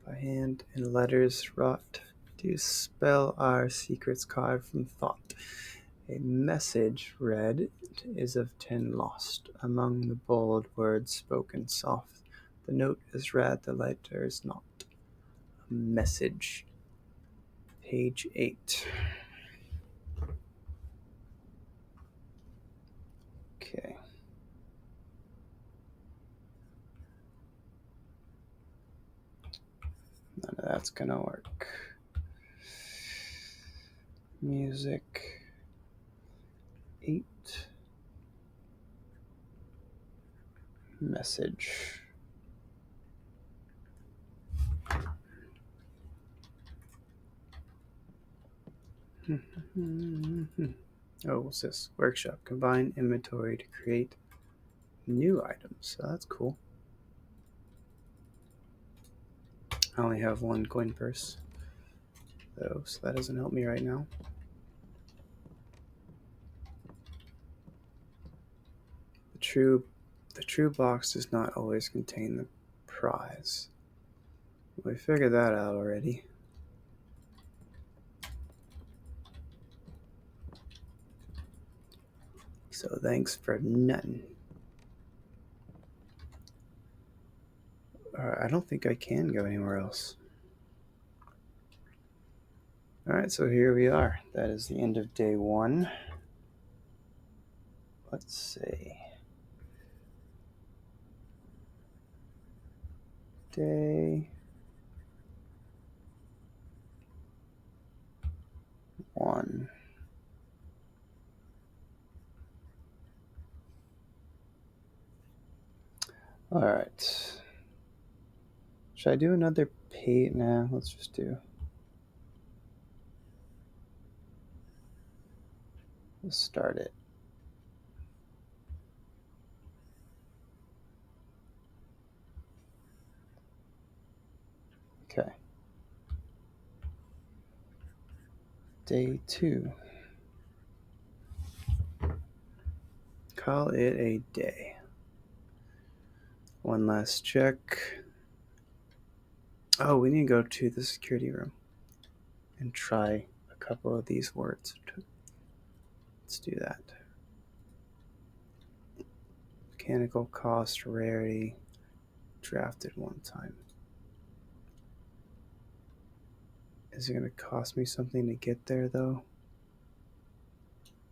by hand in letters wrought to spell our secrets carved from thought. A message read is of 10 lost among the bold words spoken soft. The note is read, the letter is not. A message. Page 8. Okay. None of that's gonna work. Music 8. Message. Oh, what's this? Workshop. Combine inventory to create new items. So that's cool. I only have one coin purse, though, so that doesn't help me right now. The true box does not always contain the prize. We figured that out already. So thanks for nothing. I don't think I can go anywhere else. Alright, so here we are. That is the end of day 1. Let's see. Day 1. Alright. Should I do another page? Nah, let's just do. Let's start it. Okay. Day 2. Call it a day. One last check. Oh, we need to go to the security room and try a couple of these words. Let's do that. Mechanical cost, rarity, drafted one time. Is it going to cost me something to get there, though?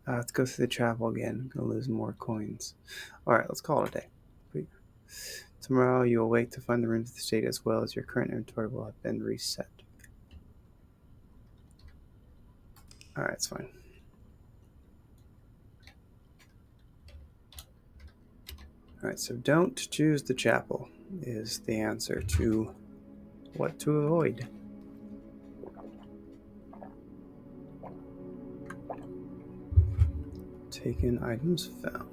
Let's go through the chapel again. I'm going to lose more coins. Alright, let's call it a day. Tomorrow you will wake to find the rooms of the state as well as your current inventory will have been reset. Alright, it's fine. Alright, so don't choose the chapel is the answer to what to avoid. Taken items found.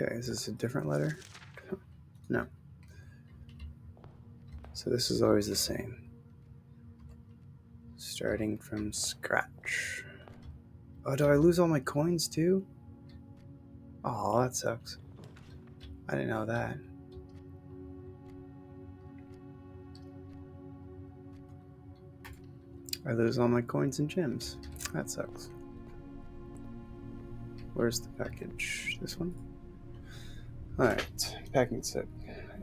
Okay, is this a different letter? No. So this is always the same. Starting from scratch. Oh, do I lose all my coins too? Oh, that sucks. I didn't know that. I lose all my coins and gems. That sucks. Where's the package? This one? Alright, packing set.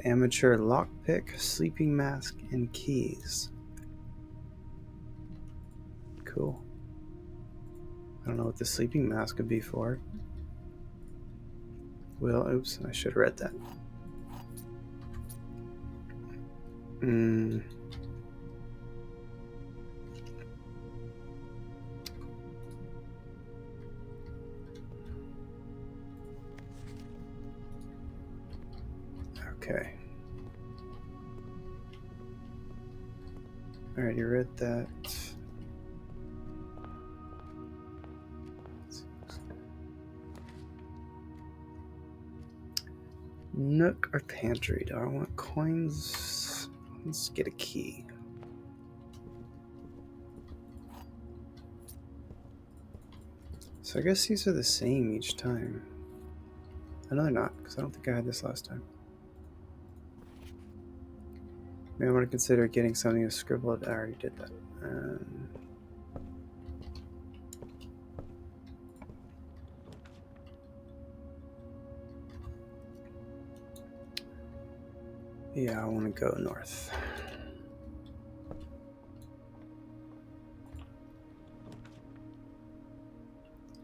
Amateur lockpick, sleeping mask, and keys. Cool. I don't know what the sleeping mask would be for. Well, oops, I should have read that. Okay. Alright, you read that. Nook or pantry? Do I want coins? Let's get a key. So I guess these are the same each time. I know they're not, because I don't think I had this last time. Maybe I want to consider getting something that's scribbled. I already did that. Yeah, I want to go north.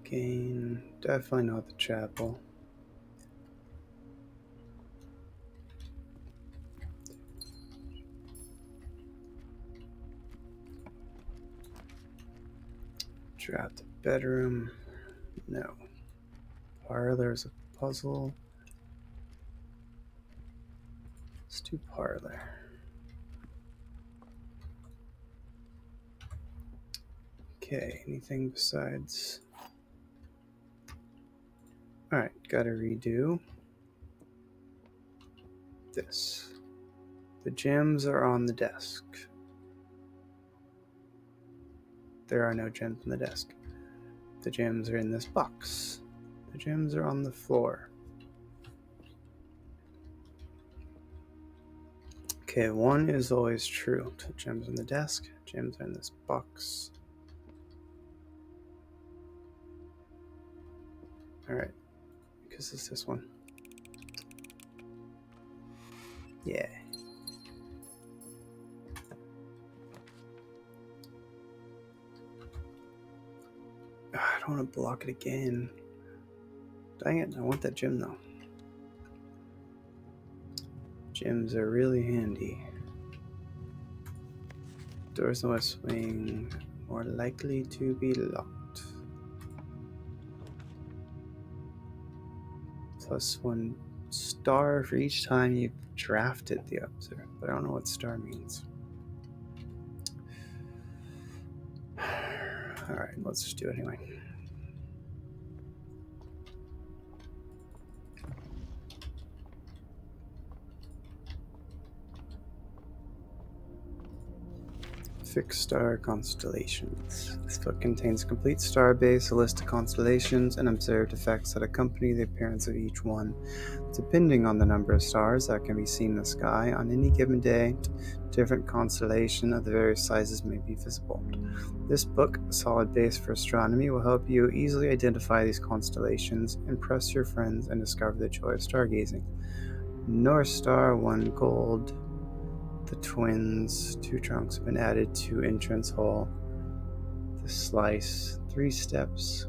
Gain. Definitely not the chapel. Drop the bedroom. No. Parlor's a puzzle. Let's do parlor. Okay, anything besides... Alright, gotta redo this. The gems are on the desk. There are no gems on the desk. The gems are in this box. The gems are on the floor. Okay, one is always true. Gems on the desk, gems are in this box. Alright, because it's this one. Yeah. I don't want to block it again. Dang it, I want that gem though. Gems are really handy. Doors in the west wing more likely to be locked. +1 star for each time you've drafted the observer, but I don't know what star means. Alright, let's just do it anyway. Fixed star constellations. This book contains a complete star base, a list of constellations, and observed effects that accompany the appearance of each one. Depending on the number of stars that can be seen in the sky on any given day, different constellations of the various sizes may be visible. This book, a solid base for astronomy, will help you easily identify these constellations, impress your friends, and discover the joy of stargazing. North Star, 1 gold. The twins, 2 trunks have been added to entrance hall. The slice, 3 steps.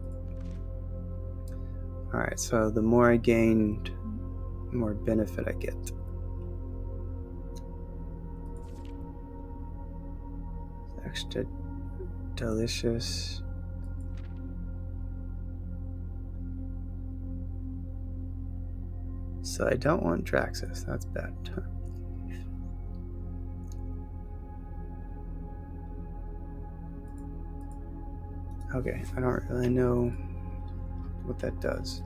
Alright, so the more I gained, the more benefit I get. Extra delicious. So I don't want Draxus, that's bad. Okay, I don't really know what that does.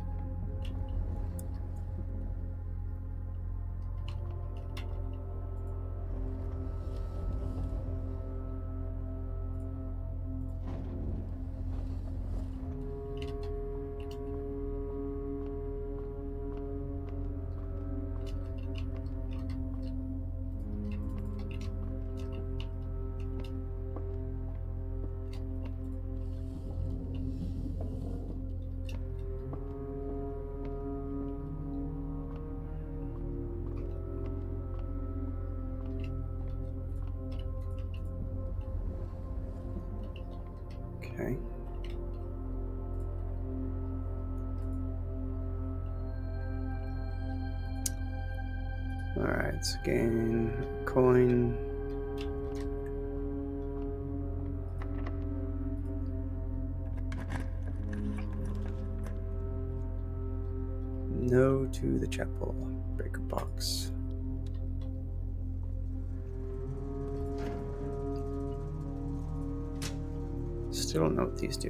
Okay. Alright, so gain coin. No to the chapel. Break a box. Still don't know what these do.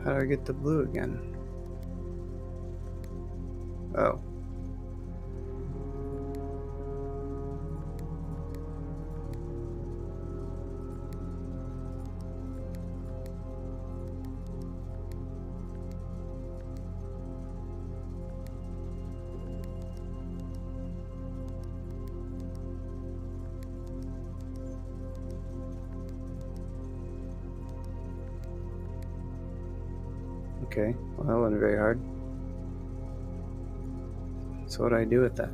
How do I get the blue again? Oh. Okay, well that wasn't very hard. So what do I do with that?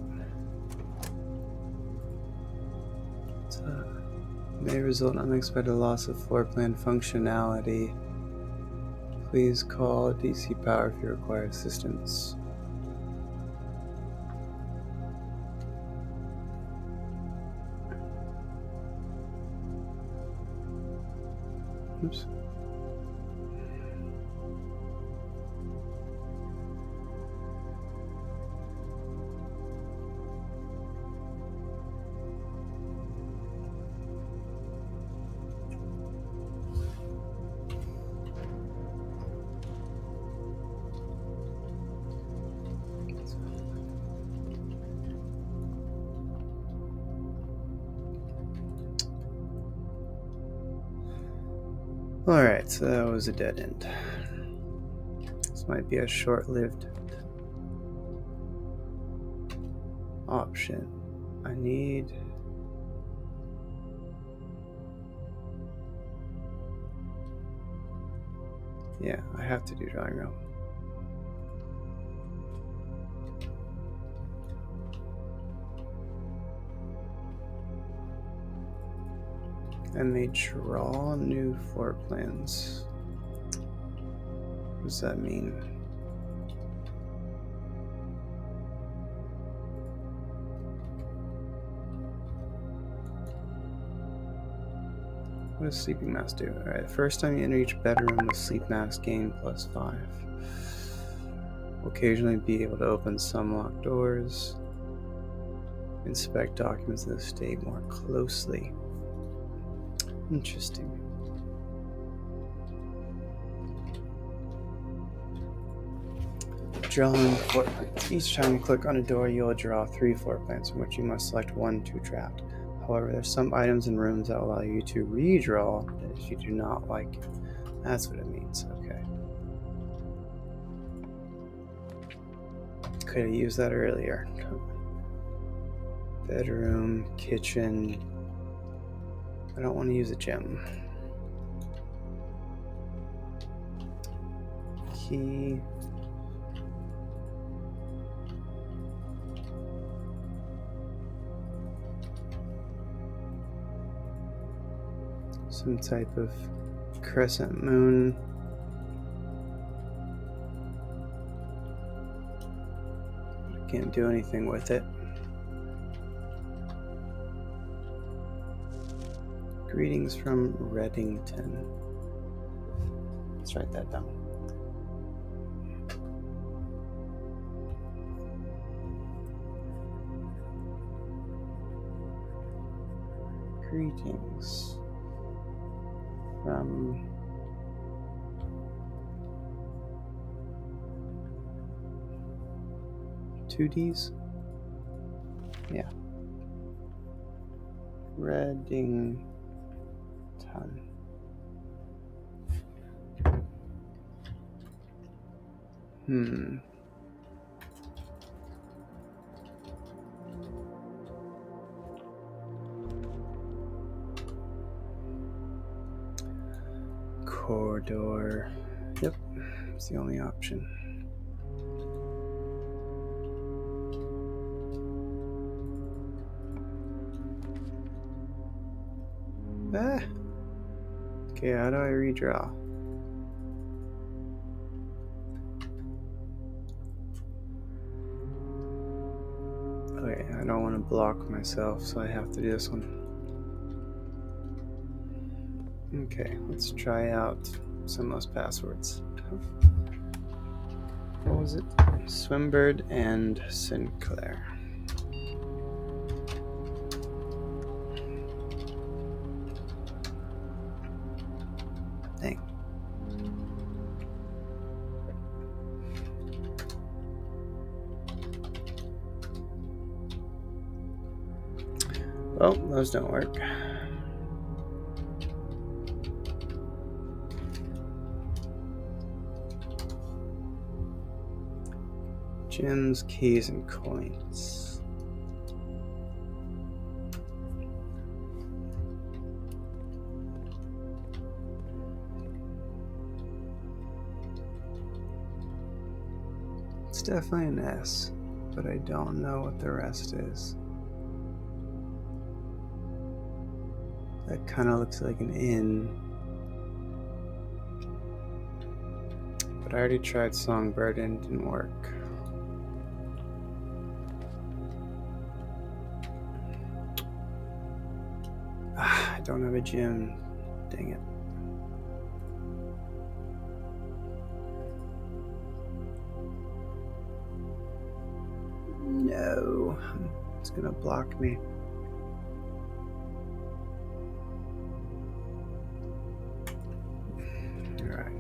May result in unexpected loss of floor plan functionality. Please call DC Power if you require assistance. Oops. Alright, so that was a dead end. This might be a short-lived option. I need... Yeah, I have to do drawing room. And they draw new floor plans. What does that mean? What does sleeping mask do? Alright, first time you enter each bedroom with sleep mask, gain +5. Will occasionally be able to open some locked doors. Inspect documents in the state more closely. Interesting. Drawing floor plans. Each time you click on a door, you will draw 3 floor plans, from which you must select 1 to draft. However, there's some items and rooms that allow you to redraw if you do not like it. That's what it means. Okay. Could have used that earlier. Bedroom, kitchen. I don't want to use a gem. Key. Some type of crescent moon. Can't do anything with it. Greetings from Reddington. Let's write that down. Greetings from two D's? Yeah. Reddington. Corridor. Yep, it's the only option. Ah. Okay, how do I redraw? Okay, I don't want to block myself, so I have to do this one. Okay, let's try out some of those passwords. What was it? Swimbird and Sinclair. Dang. Oh, those don't work. Gems, keys, and coins. It's definitely an S, but I don't know what the rest is. That kind of looks like an N. But I already tried Songbird and it didn't work. I don't have a gem. Dang it. No. It's gonna block me. Alright.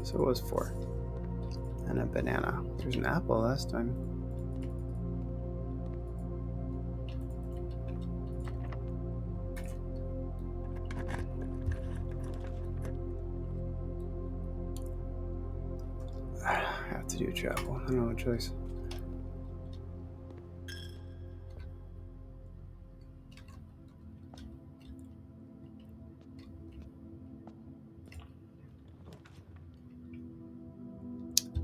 So it was 4. And a banana. There's an apple last time. I have to do travel. I don't have a choice.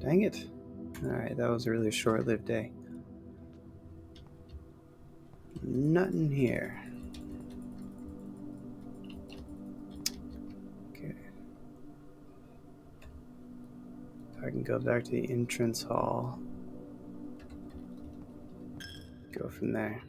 Dang it. Alright, that was a really short-lived day. Nothing here. Okay. If I can go back to the entrance hall. Go from there.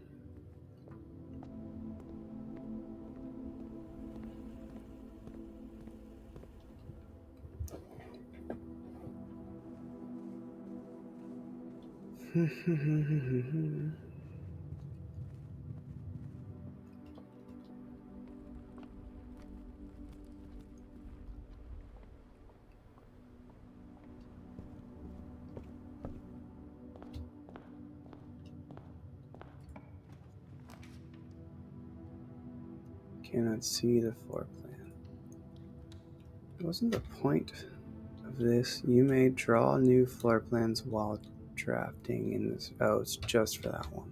Cannot see the floor plan. Wasn't the point of this? You may draw new floor plans while drafting in this. Oh, it's just for that one.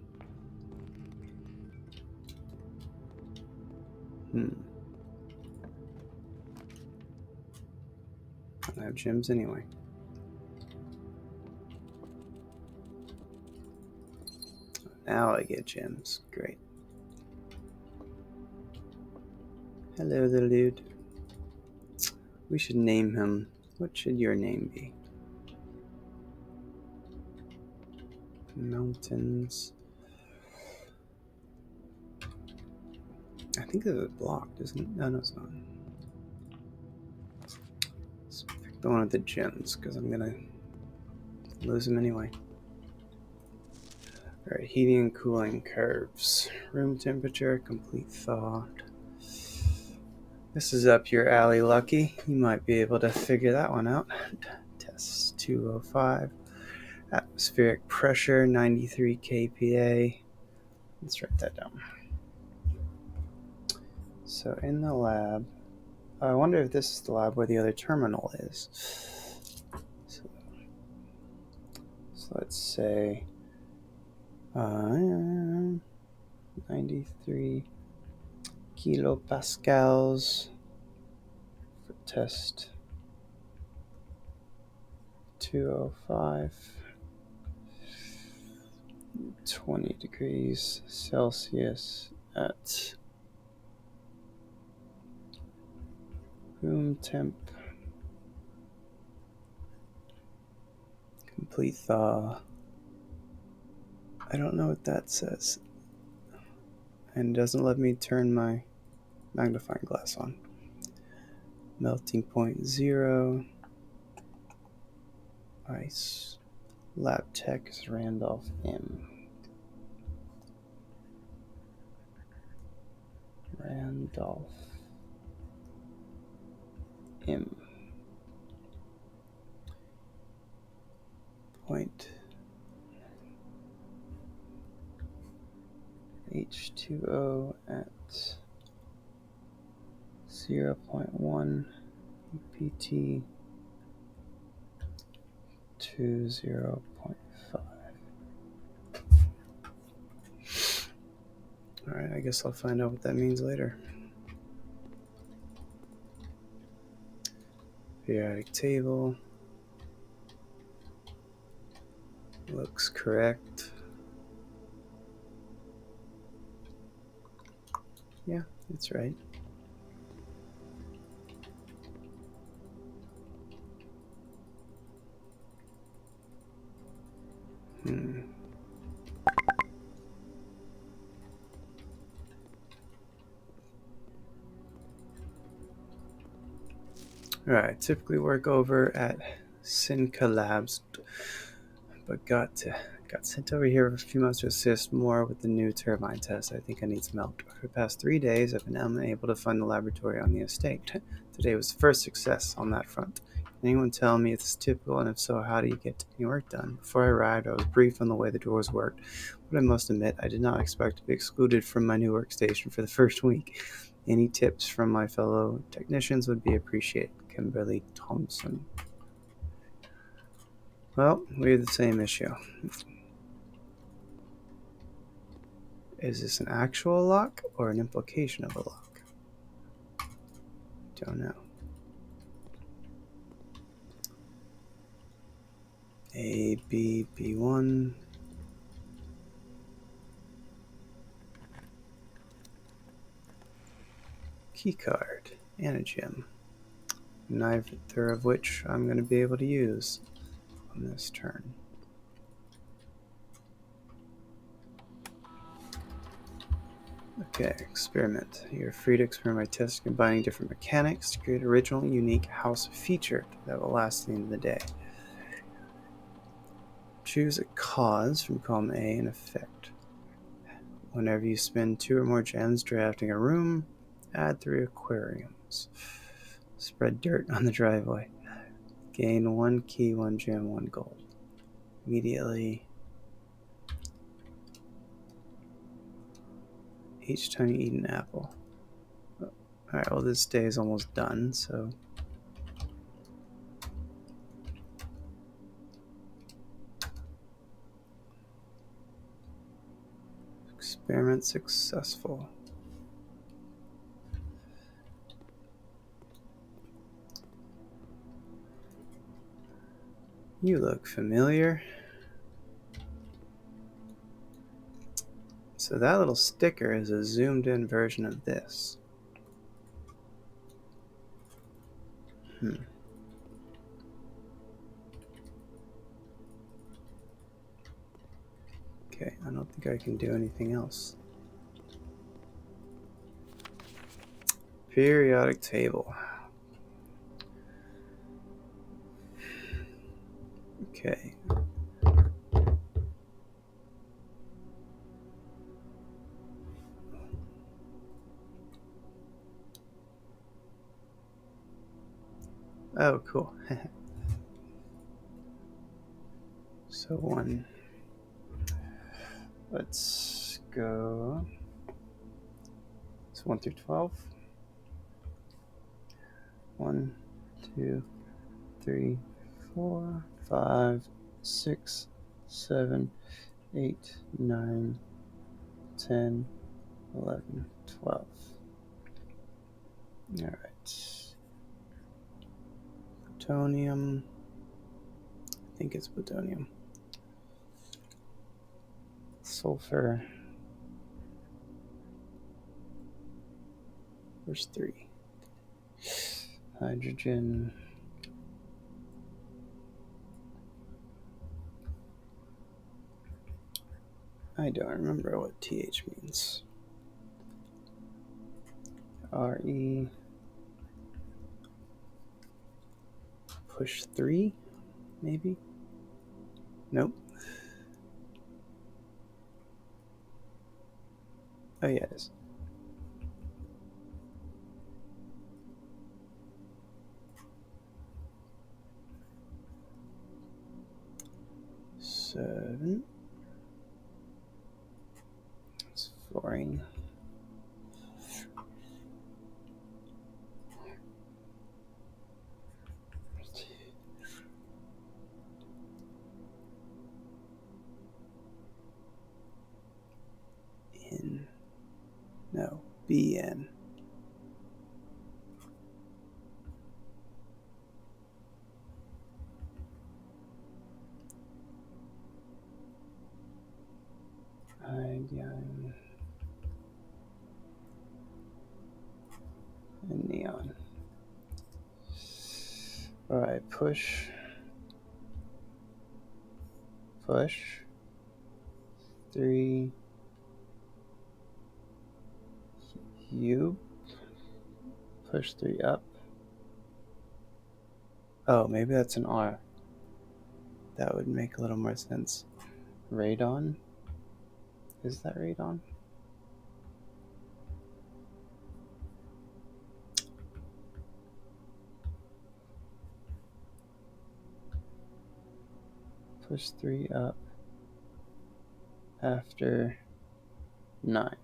I have gems anyway. Now I get gems. Great. Hello, little dude. We should name him. What should your name be? Mountains. I think this is blocked, isn't it? No, it's not. Let's pick the one with the gems, because I'm gonna lose them anyway. Alright, heating and cooling curves. Room temperature, complete thaw. This is up your alley, Lucky. You might be able to figure that one out. Test 205. Atmospheric pressure, 93 kPa. Let's write that down. So in the lab, I wonder if this is the lab where the other terminal is. So let's say 93 kilopascals for test 205. 20 degrees Celsius at room temp. Complete thaw. I don't know what that says. And it doesn't let me turn my magnifying glass on. Melting point 0. Ice. Lab tech is Randolph M. Randolph M. Point H2O at 0.1 EPT to 0.5. Alright, I guess I'll find out what that means later. Periodic table. Looks correct. Yeah, that's right. Alright, typically work over at Synca Labs, but got sent over here for a few months to assist more with the new turbine test. I think I need some help. For the past 3 days, I've been unable to find the laboratory on the estate. Today was the first success on that front. Can anyone tell me if this is typical, and if so, how do you get any work done? Before I arrived, I was briefed on the way the doors worked, but I must admit I did not expect to be excluded from my new workstation for the first week. Any tips from my fellow technicians would be appreciated. Kimberly Thompson. Well, we have the same issue. Is this an actual lock or an implication of a lock? Don't know. A, B, B1. Keycard and a gem. Neither of which I'm going to be able to use on this turn. Okay, experiment. You're free to experiment by testing combining different mechanics to create an original, unique house feature that will last the end of the day. Choose a cause from column A and effect. Whenever you spend 2 or more gems drafting a room, add 3 aquariums. Spread dirt on the driveway. Gain 1 key, 1 gem, 1 gold. Immediately. Each time you eat an apple. Alright, well, this day is almost done, so. Experiment successful. You look familiar. So that little sticker is a zoomed in version of this. Okay, I don't think I can do anything else. Periodic table. Okay. Oh, cool. So 1. Let's go. So 1 through 12. 1, 2, 3, 4, 5, 6, 7, 8, 9, 10, 11, 12. Alright. Plutonium. I think it's plutonium. Sulfur. There's 3. Hydrogen. I don't remember what TH means. RE. Push 3, maybe? Nope. Oh, yeah, it is. Seven. It's flooring. In. No, BN. Ion. And neon. Alright, push. Push. 3. U. Push 3 up. Oh, maybe that's an R. That would make a little more sense. Radon? Is that radon? Push 3 up after 9.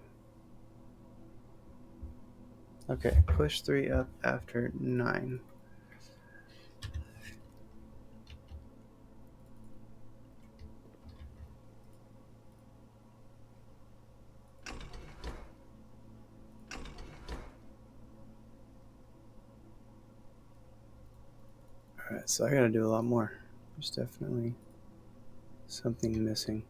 Okay, push 3 up after 9. Alright, so I gotta do a lot more. There's definitely something missing.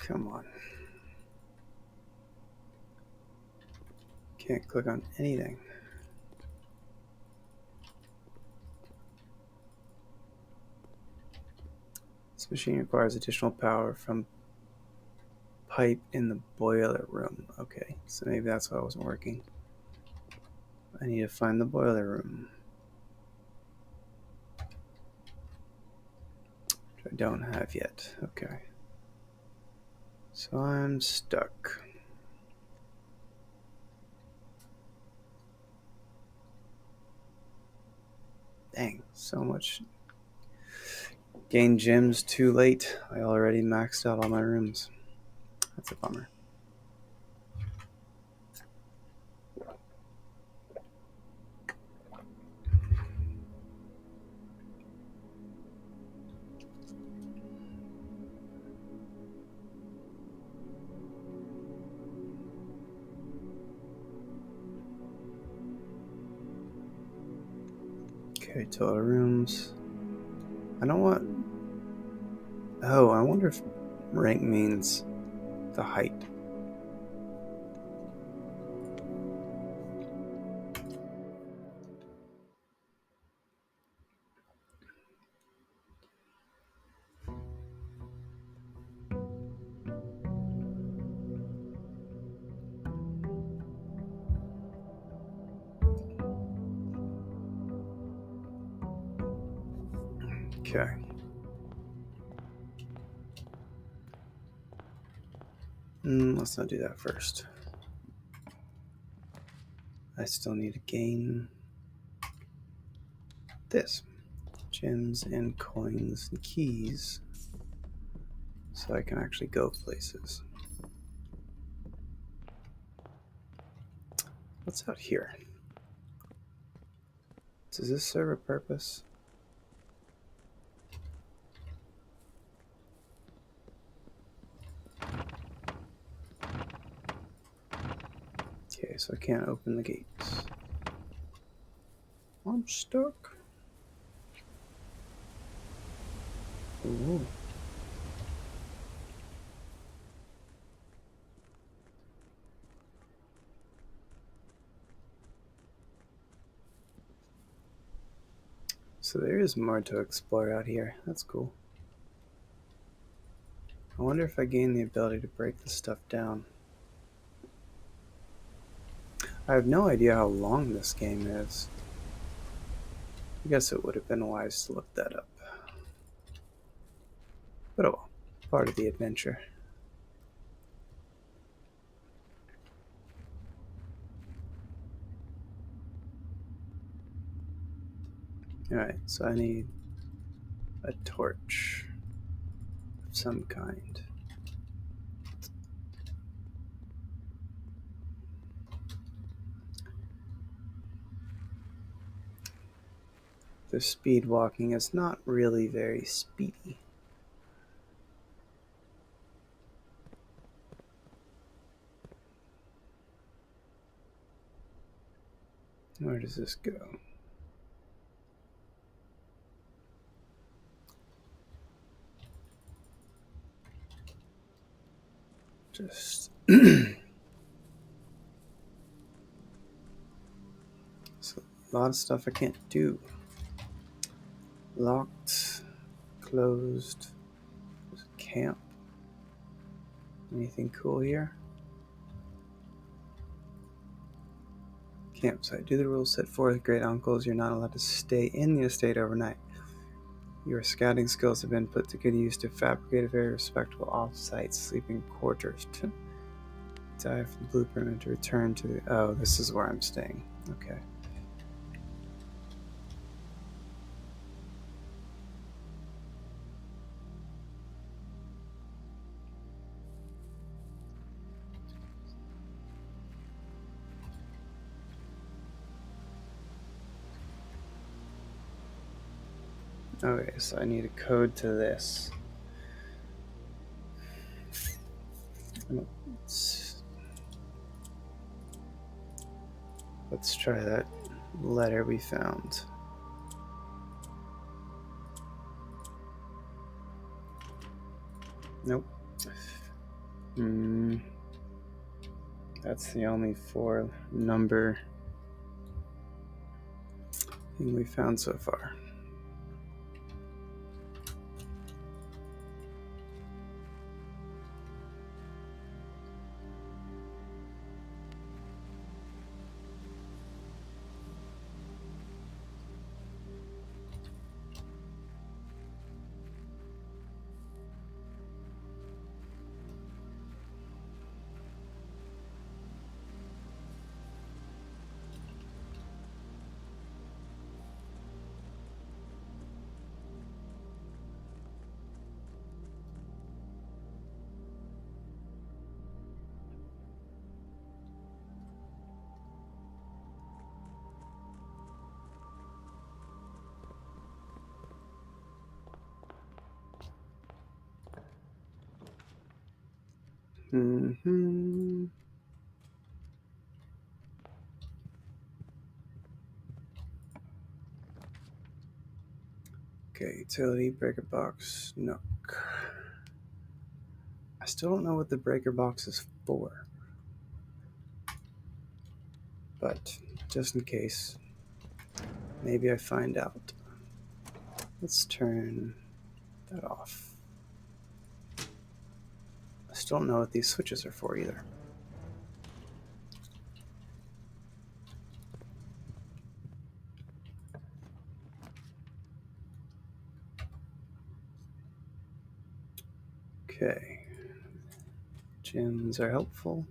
Come on. Can't click on anything. This machine requires additional power from pipe in the boiler room. Okay, so maybe that's why it wasn't working. I need to find the boiler room. Which I don't have yet. Okay. So I'm stuck. Dang, so much. Gain gems too late. I already maxed out all my rooms. That's a bummer. Okay, total rooms. I don't want... Oh, I wonder if rank means the height. Okay. Let's not do that first. I still need to gain this. Gems and coins and keys. So I can actually go places. What's out here? Does this serve a purpose? Okay, so I can't open the gates. I'm stuck. Ooh. So there is more to explore out here. That's cool. I wonder if I gain the ability to break this stuff down. I have no idea how long this game is. I guess it would have been wise to look that up. But oh well, part of the adventure. Alright, so I need a torch of some kind. The speed walking is not really very speedy. Where does this go? Just so a lot of stuff I can't do. Locked, closed, there's a camp. Anything cool here? Campsite. Do the rules set forth, great uncles. You're not allowed to stay in the estate overnight. Your scouting skills have been put to good use to fabricate a very respectable off-site sleeping quarters. Die from the blueprint and to return to the... Oh, this is where I'm staying. Okay. Okay, so I need a code to this. Let's try that letter we found. Nope. That's the only 4-number thing we found so far. Okay, utility, breaker box, nook. I still don't know what the breaker box is for. But just in case, maybe I find out. Let's turn that off. I still don't know what these switches are for either. Okay. Gems are helpful.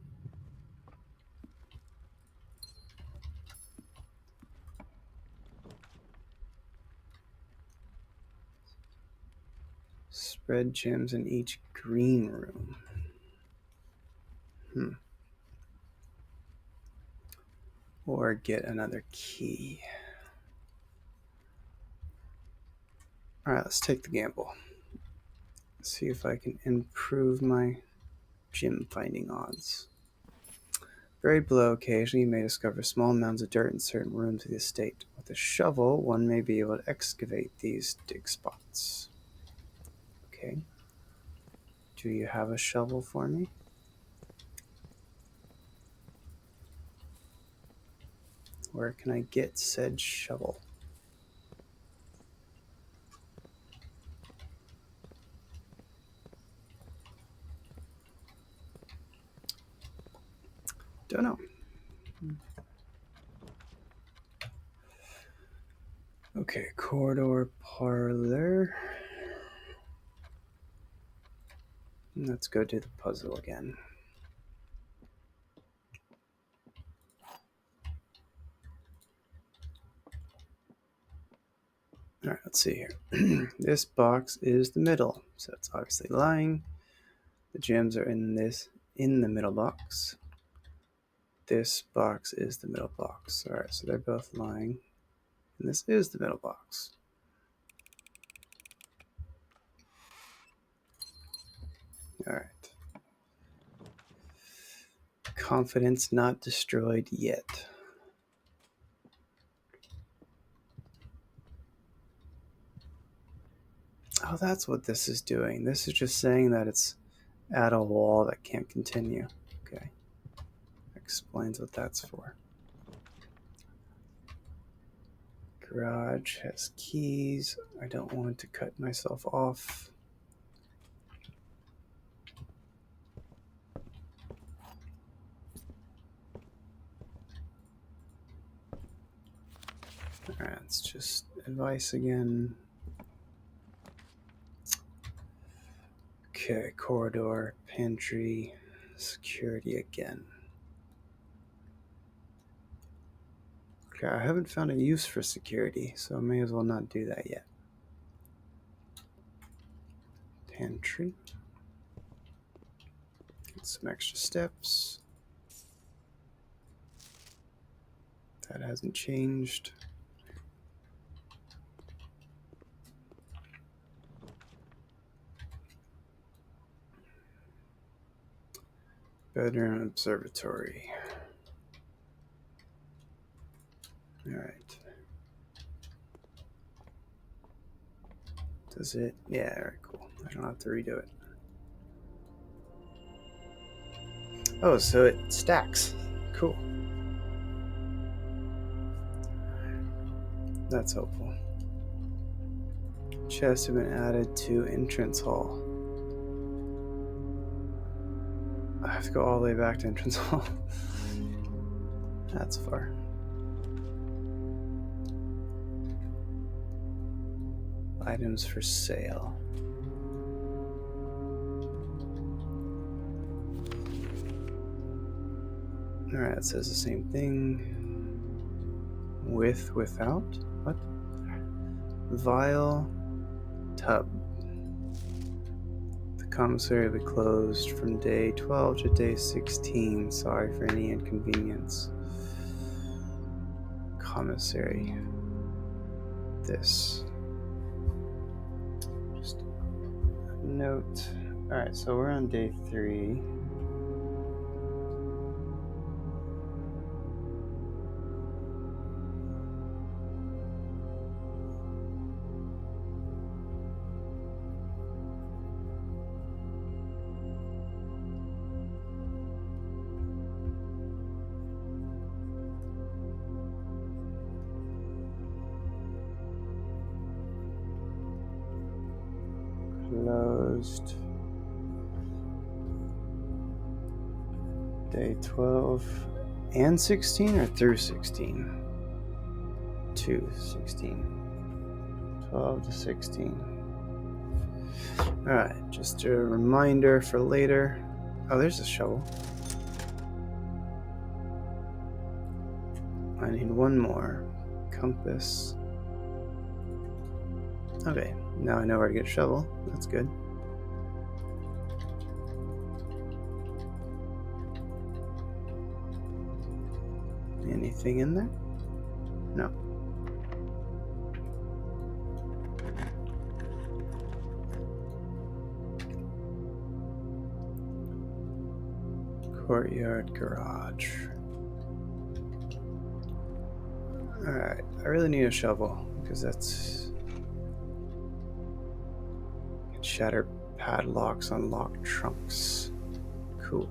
Spread gems in each green room. Or get another key. Alright, let's take the gamble. See if I can improve my gem finding odds. Buried below, occasionally you may discover small mounds of dirt in certain rooms of the estate. With a shovel, one may be able to excavate these dig spots. Okay. Do you have a shovel for me? Where can I get said shovel? Don't know. Okay, corridor parlor. Let's go do the puzzle again. All right, let's see here. This box is the middle, so it's obviously lying. The gems are in the middle box. This box is the middle box. All right, so they're both lying, and this is the middle box. All right. Confidence not destroyed yet. Oh, that's what this is doing. This is just saying that it's at a wall that can't continue. Okay. Explains what that's for. Garage has keys. I don't want to cut myself off. Alright, it's just advice again. Okay, corridor, pantry, security again. Okay, I haven't found a use for security, so I may as well not do that yet. Pantry. Get some extra steps. That hasn't changed. Bedroom observatory. Alright. Does it? Yeah, alright, cool. I don't have to redo it. Oh, so it stacks. Cool. That's helpful. Chests have been added to entrance hall. I have to go all the way back to entrance hall. That's far. Items for sale. Alright, it says the same thing. With, without? What? Vial, tub. The commissary will be closed from day 12 to day 16. Sorry for any inconvenience. Commissary. This. Just a note. Alright, so we're on day 3. Closed. Day 12 and 16 or through 16? To 16. 12 to 16. Alright, just a reminder for later. Oh, there's a shovel. I need one more. Compass. Okay, now I know where to get a shovel. That's good. Anything in there? No. Courtyard garage. Alright, I really need a shovel because that's can shatter padlocks, unlock trunks. Cool.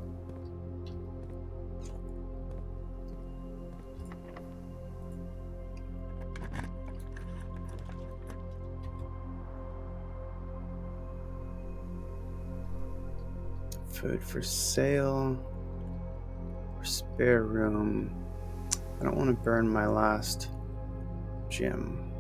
Food for sale. Spare room. I don't want to burn my last gem.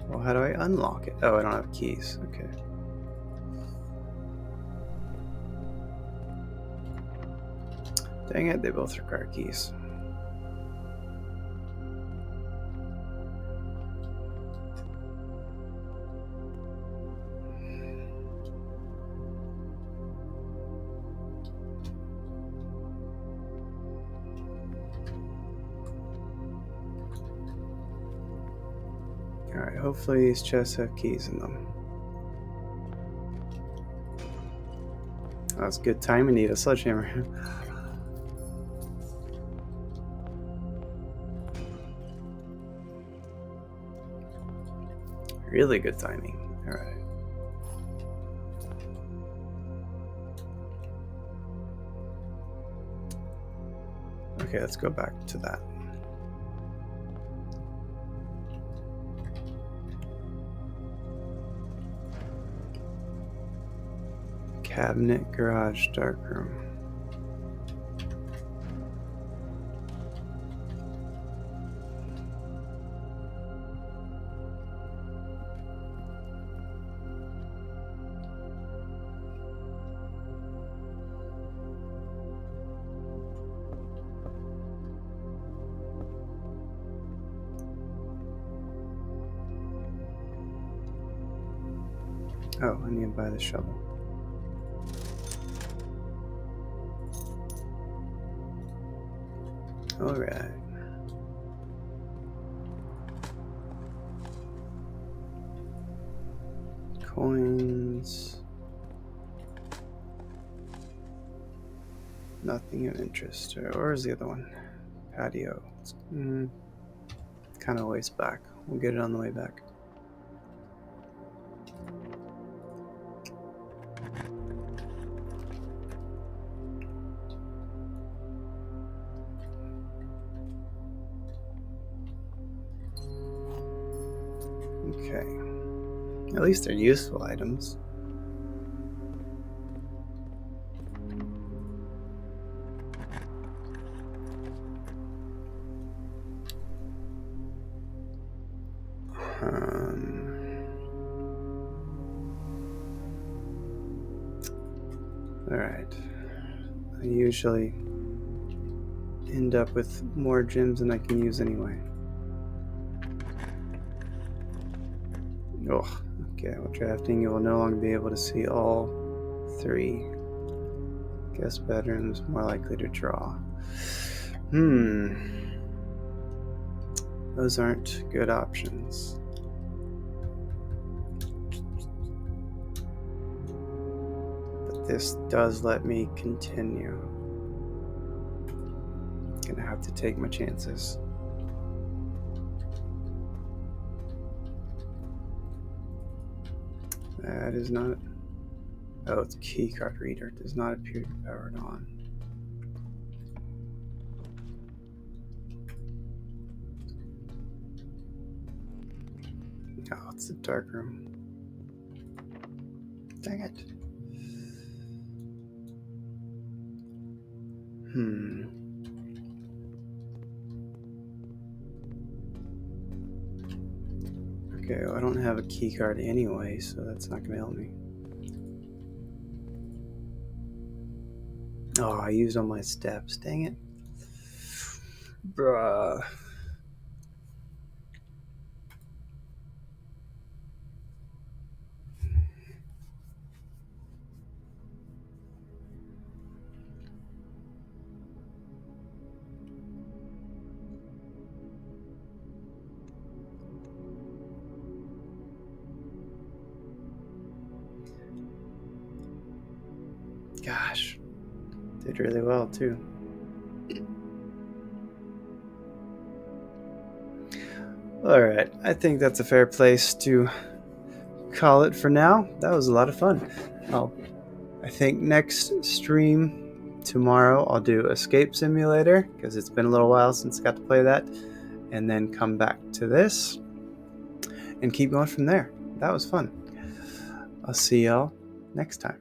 Well, how do I unlock it? Oh, I don't have keys. Okay. Dang it, they both require keys. Alright, hopefully these chests have keys in them. That's good time. I need a sledgehammer. Really good timing. Alright. Okay, let's go back to that. Cabinet, garage, darkroom. Oh, I need to buy the shovel. Alright. Coins. Nothing of interest. Or is the other one? Patio. Kind of ways back. We'll get it on the way back. Okay. At least they're useful items. Alright. I usually end up with more gems than I can use anyway. Oh, okay. While drafting, you will no longer be able to see all three. Guest bedrooms more likely to draw. Those aren't good options. But this does let me continue. Gonna have to take my chances. That is not. Oh, it's keycard reader. Does not appear to be powered on. Oh, it's the dark room. Dang it. Okay, well, I don't have a key card anyway, so that's not gonna help me. Oh, I used all my steps. Dang it. Bruh. Gosh, did really well too. All right, I think that's a fair place to call it for now. That was a lot of fun. I think next stream tomorrow I'll do Escape Simulator because it's been a little while since I got to play that, and then come back to this and keep going from there. That was fun. I'll see y'all next time.